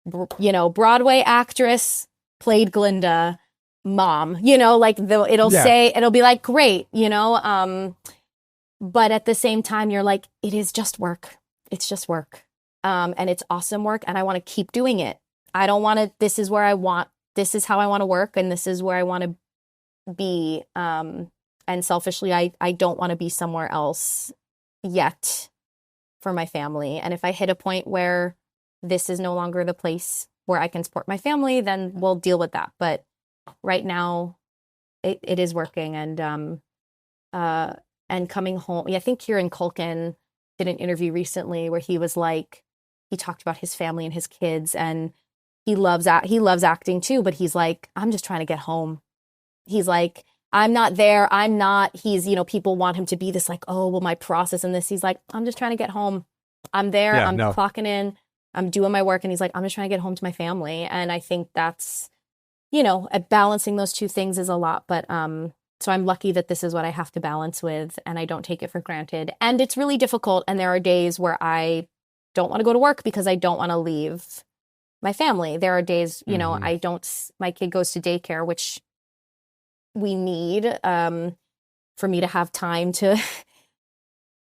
Broadway actress, played Glinda, mom, it'll be like, great, but at the same time, you're like, it is just work. It's just work. And it's awesome work. And I want to keep doing it. I don't want to, this is how I want to work. And this is where I want to be. And selfishly, I don't want to be somewhere else yet for my family. And if I hit a point where this is no longer the place where I can support my family, then we'll deal with that. But right now it is working. And coming home. Yeah, I think Kieran Culkin did an interview recently where he was like, he talked about his family and his kids, and he loves acting too, but he's like, I'm just trying to get home. He's like, I'm not there. He's, people want him to be this like, oh, well, my process and this. He's like, I'm just trying to get home. I'm there. Yeah, I'm clocking in. I'm doing my work. And he's like, I'm just trying to get home to my family. And I think that's, balancing those two things is a lot. But so I'm lucky that this is what I have to balance with, and I don't take it for granted. And it's really difficult. And there are days where I don't want to go to work because I don't want to leave my family. There are days, you know, Mhm. my kid goes to daycare, which we need for me to have time to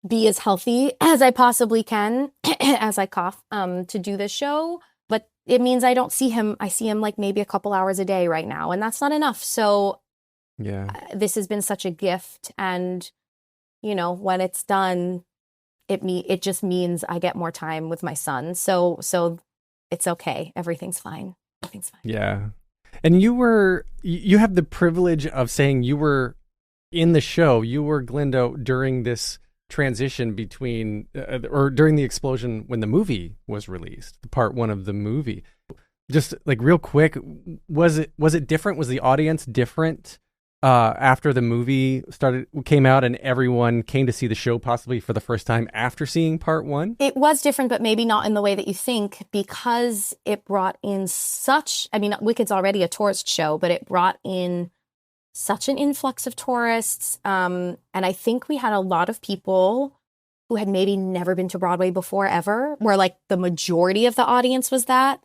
be as healthy as I possibly can as I cough to do this show. But it means I don't see him. I see him like maybe a couple hours a day right now, and that's not enough. So Yeah. this has been such a gift, and you know, when it's done, it just means I get more time with my son. So it's okay. Everything's fine. Everything's fine. Yeah. And you have the privilege of saying you were in the show. You were Glinda during this transition between or during the explosion when the movie was released, the part 1 of the movie. Just like real quick, was it different? Was the audience different after the movie came out and everyone came to see the show possibly for the first time after seeing part 1? It was different, but maybe not in the way that you think, because it brought in Wicked's already a tourist show, but it brought in such an influx of tourists. And I think we had a lot of people who had maybe never been to Broadway before ever, where like the majority of the audience was that.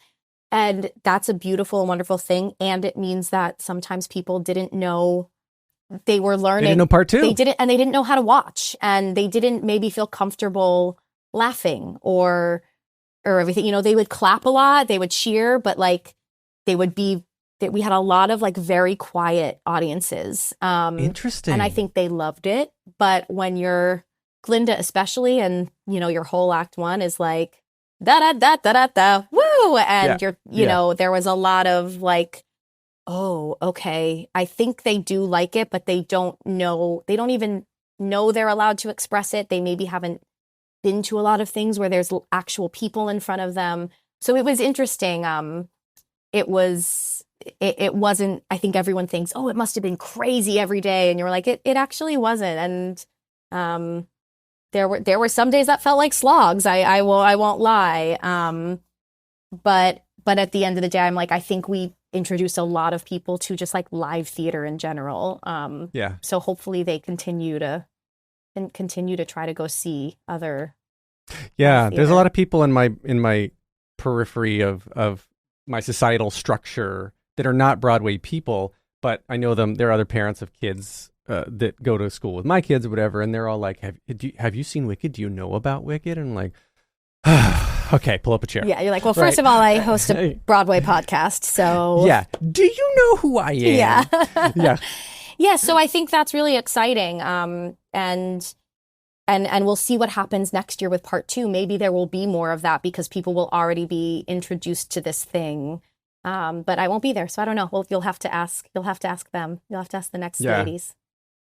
And that's a beautiful and wonderful thing. And it means that sometimes people didn't know they were learning. They didn't know part 2. They didn't know how to watch, and they didn't maybe feel comfortable laughing or everything. You know, they would clap a lot, they would cheer, but like we had a lot of like very quiet audiences. Interesting. And I think they loved it. But when you're Glinda especially, and you know, your whole act 1 is like da da da da da da woo, and you know, there was a lot of like, oh, okay, I think they do like it, but they don't even know they're allowed to express it. They maybe haven't been to a lot of things where there's actual people in front of them. So it was interesting. It wasn't, I think everyone thinks, oh, it must have been crazy every day. And you're like, it actually wasn't. And there were some days that felt like slogs. I won't lie. But at the end of the day, I'm like, I think we introduced a lot of people to just like live theater in general. So hopefully they continue to try to go see other. Yeah, there's a lot of people in my periphery of my societal structure that are not Broadway people, but I know them. There are other parents of kids that go to school with my kids or whatever, and they're all like, have you seen Wicked? Do you know about Wicked? And I'm like, okay, pull up a chair. Yeah, you're like, well, first of all, I host a Broadway podcast, so yeah. Do you know who I am? Yeah, yeah. So I think that's really exciting, and we'll see what happens next year with part 2. Maybe there will be more of that because people will already be introduced to this thing. But I won't be there, so I don't know. Well, you'll have to ask them. You'll have to ask the next ladies.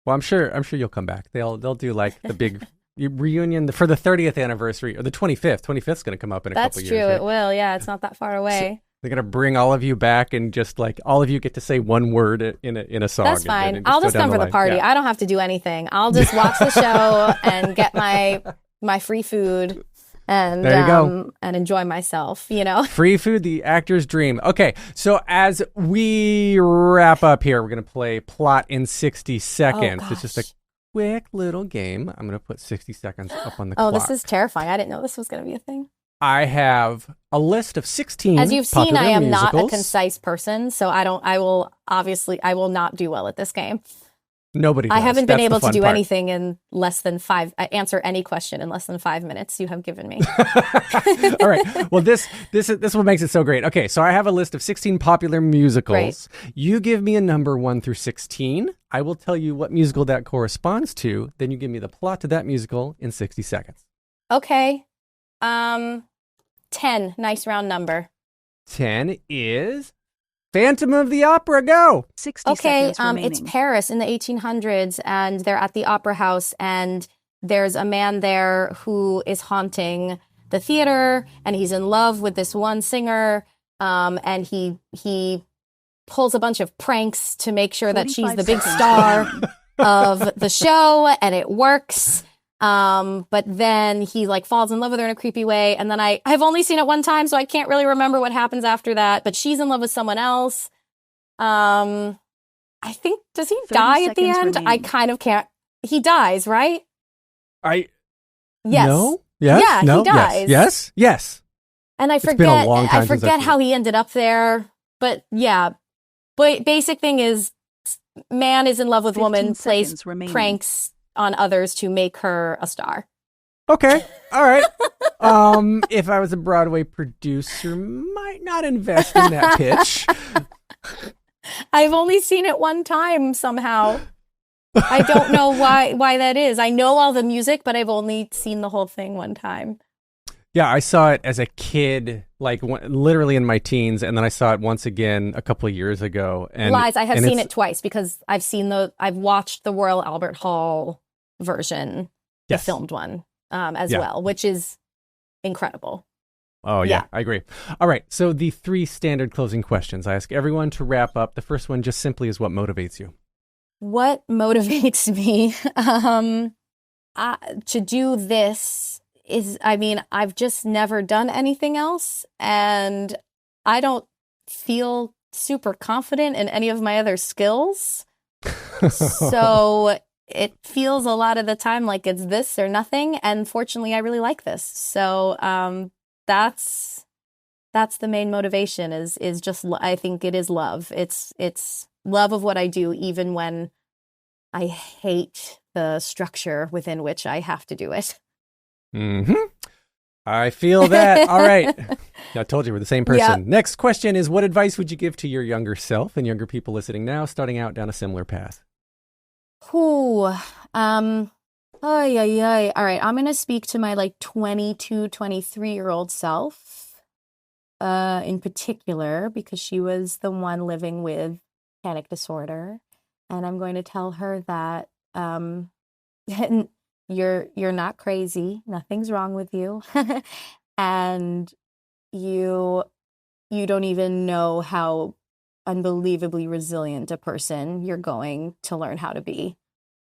Well, I'm sure you'll come back. They'll do like the big reunion for the 30th anniversary or the 25th. 25th's going to come up in a couple years. That's true. Right? It will. Yeah, it's not that far away. So they're going to bring all of you back and just like all of you get to say one word in a song. That's fine. And I'll just come for the party. Yeah. I don't have to do anything. I'll just watch the show and get my free food. And there you go. And enjoy myself, you know. Free food, the actor's dream. Okay, so as we wrap up here, we're going to play Plot in 60 Seconds. It's just a quick little game. I'm going to put 60 seconds up on the clock. Oh, this is terrifying. I didn't know this was going to be a thing. I have a list of 16 As you've seen, I am musicals. not a concise person, so I will not do well at this game. Nobody does. I haven't been That's able the to do fun part. anything in less than answer any question in less than 5 minutes you have given me. All right. Well, this is what makes it so great. Okay, so I have a list of 16 popular musicals. Great. You give me a number 1 through 16. I will tell you what musical that corresponds to. Then you give me the plot to that musical in 60 seconds. Okay. 10. Nice round number. 10 is Phantom of the Opera. Go. 60 seconds remaining. It's Paris in the 1800s, and they're at the opera house, and there's a man there who is haunting the theater, and he's in love with this one singer, and he pulls a bunch of pranks to make sure that she's the big star of the show, and it works. But then he like falls in love with her in a creepy way. And then I've only seen it one time, so I can't really remember what happens after that, but she's in love with someone else. I think, does he die at the end? remaining. I kind of can't. He dies, right? Yes. No? Yes. Yeah, No? he dies. Yes. And I been a long time I since I've forget seen how he ended up there. But yeah, but basic thing is man is in love with 15 woman, plays seconds remaining. pranks on others to make her a star. Okay. All right. If I was a Broadway producer, might not invest in that pitch. I've only seen it one time somehow. I don't know why that is. I know all the music, but I've only seen the whole thing one time. Yeah, I saw it as a kid, like literally in my teens, and then I saw it once again a couple of years ago. And Lies, I have and seen it's- it twice because I've watched the Royal Albert Hall version, Yes. the filmed one, as Yeah. well, which is incredible. Oh, yeah, Yeah. I agree. All right, so the 3 standard closing questions I ask everyone to wrap up. The first one just simply is, what motivates you? What motivates me to do this is, I mean, I've just never done anything else, and I don't feel super confident in any of my other skills. So it feels a lot of the time like it's this or nothing, and fortunately, I really like this. So that's the main motivation. Is just, I think it is love. It's love of what I do, even when I hate the structure within which I have to do it. Mm-hmm. I feel that. All right. I told you we're the same person. Yeah. Next question is, what advice would you give to your younger self and younger people listening now, starting out down a similar path? Ooh, All right, I'm going to speak to my like 22, 23-year-old self, in particular, because she was the one living with panic disorder. And I'm going to tell her that you're not crazy. Nothing's wrong with you. And you don't even know how unbelievably resilient a person you're going to learn how to be.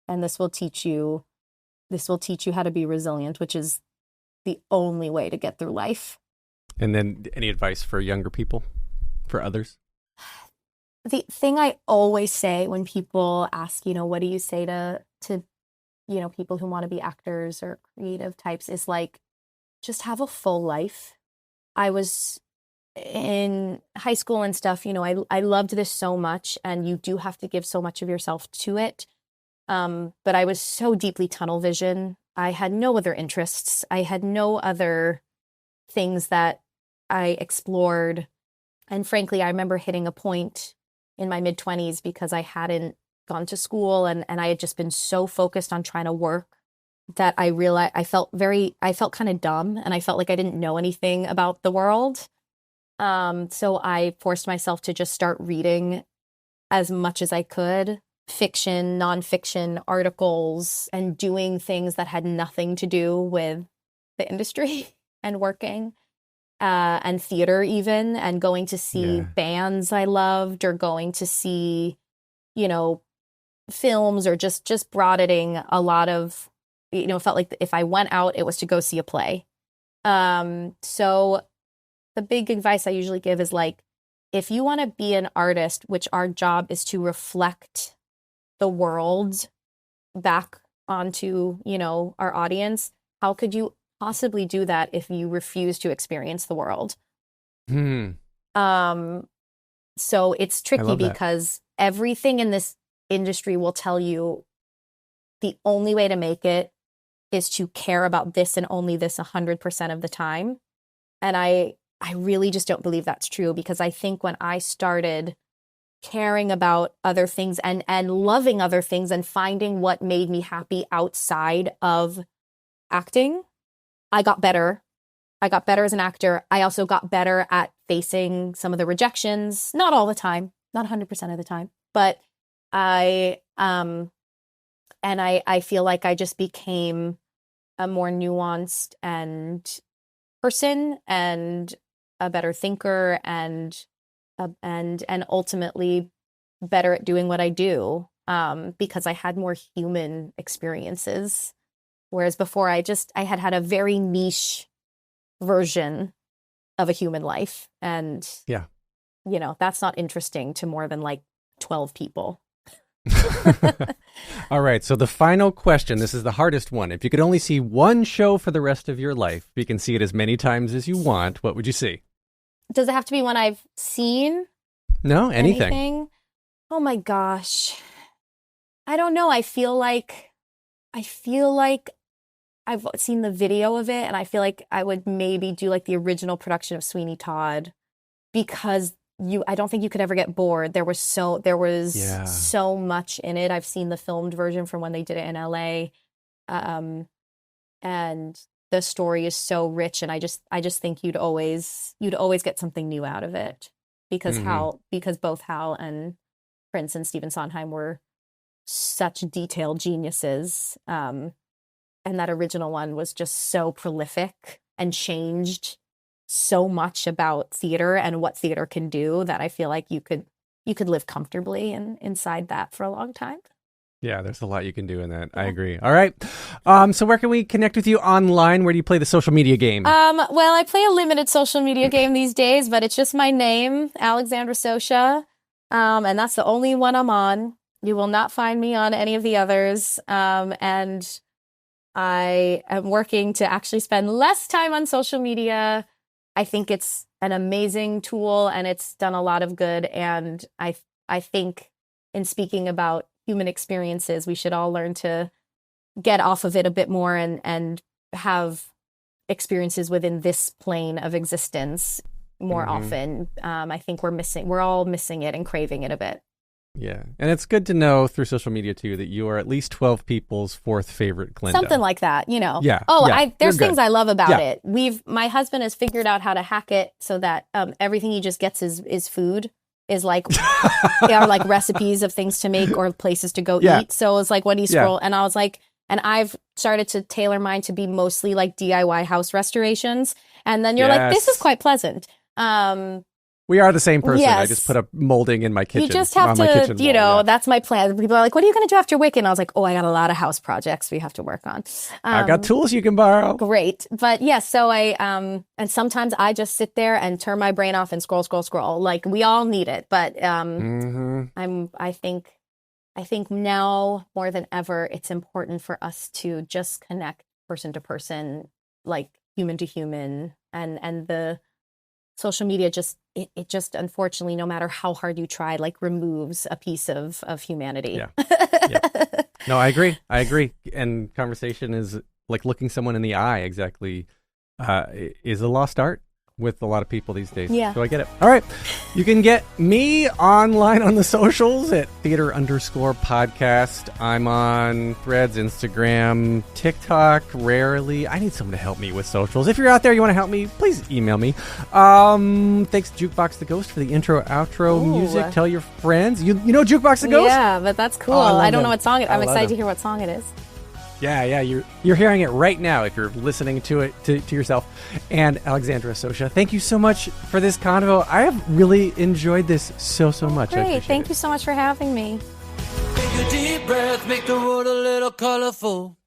And this will teach you how to be resilient, which is the only way to get through life. And then any advice for younger people, for others? The thing I always say when people ask, what do you say to people who want to be actors or creative types is like, just have a full life. I was in high school and stuff, I loved this so much, and you do have to give so much of yourself to it. But I was so deeply tunnel vision. I had no other interests. I had no other things that I explored. And frankly, I remember hitting a point in my mid-20s because I hadn't gone to school and I had just been so focused on trying to work that I realized I felt kind of dumb, and I felt like I didn't know anything about the world. So I forced myself to just start reading as much as I could, fiction, nonfiction, articles, and doing things that had nothing to do with the industry and working. And theater even, and going to see bands I loved, or going to see, films, or just broadening a lot of, felt like if I went out, it was to go see a play. So the big advice I usually give is like, if you want to be an artist, which our job is to reflect the world back onto, our audience, how could you possibly do that if you refuse to experience the world? So it's tricky because everything in this industry will tell you the only way to make it is to care about this and only this 100% of the time. And I really just don't believe that's true, because I think when I started caring about other things and loving other things and finding what made me happy outside of acting, I got better. I got better as an actor. I also got better at facing some of the rejections, not all the time, not 100% of the time, but I feel like I just became a more nuanced person and a better thinker and ultimately better at doing what I do, because I had more human experiences. Whereas before I had a very niche version of a human life. And, that's not interesting to more than like 12 people. All right. So the final question, this is the hardest one. If you could only see one show for the rest of your life, you can see it as many times as you want, what would you see? Does it have to be one I've seen? No, anything. Oh my gosh. I don't know. I feel like I've seen the video of it, and I feel like I would maybe do like the original production of Sweeney Todd, because I don't think you could ever get bored. There was so much in it. I've seen the filmed version from when they did it in LA. And the story is so rich, and I just think you'd always get something new out of it, because because both Hal and Prince and Stephen Sondheim were such detailed geniuses. And that original one was just so prolific and changed so much about theater and what theater can do, that I feel like you could live comfortably inside that for a long time. Yeah, there's a lot you can do in that. I agree. All right. So where can we connect with you online? Where do you play the social media game? Well, I play a limited social media game these days, but it's just my name, Alexandra Socha. And that's the only one I'm on. You will not find me on any of the others. And I am working to actually spend less time on social media. I think it's an amazing tool, and it's done a lot of good. And I think, in speaking about human experiences, we should all learn to get off of it a bit more and have experiences within this plane of existence more often. I think we're all missing it and craving it a bit. Yeah. And it's good to know through social media too that you are at least 12 people's fourth favorite Glinda. Something like that, you know. Yeah. Oh, yeah, there's things I love about it. My husband has figured out how to hack it so that everything he just gets is food. Is like are like recipes of things to make or places to go eat. So it's like when he scrolled, and I was like, and I've started to tailor mine to be mostly like DIY house restorations. And then you're like, this is quite pleasant. We are the same person. Yes. I just put a molding in my kitchen. You just have to, that's my plan. People are like, what are you going to do after Wicked? And I was like, I got a lot of house projects we have to work on. I got tools you can borrow. Great. But yes, so and sometimes I just sit there and turn my brain off and scroll. Like, we all need it. But I think now more than ever, it's important for us to just connect person to person, like human to human, and the social media just unfortunately, no matter how hard you try, like removes a piece of humanity. Yeah. No, I agree. And conversation is like looking someone in the eye, exactly, is a lost art with a lot of people these days. Yeah. So I get it. All right. You can get me online on the socials at theater_podcast. I'm on Threads, Instagram, TikTok, rarely. I need someone to help me with socials. If you're out there, you want to help me, please email me. Thanks to Jukebox the Ghost for the intro, outro music. Tell your friends. You know Jukebox the Ghost? Yeah, but that's cool. I don't know what song I'm excited to hear what song it is. Yeah, you're hearing it right now if you're listening to it to yourself. And Alexandra Socha, thank you so much for this convo. I have really enjoyed this so much. Great, thank you so much for having me. Take a deep breath, make the world a little colorful.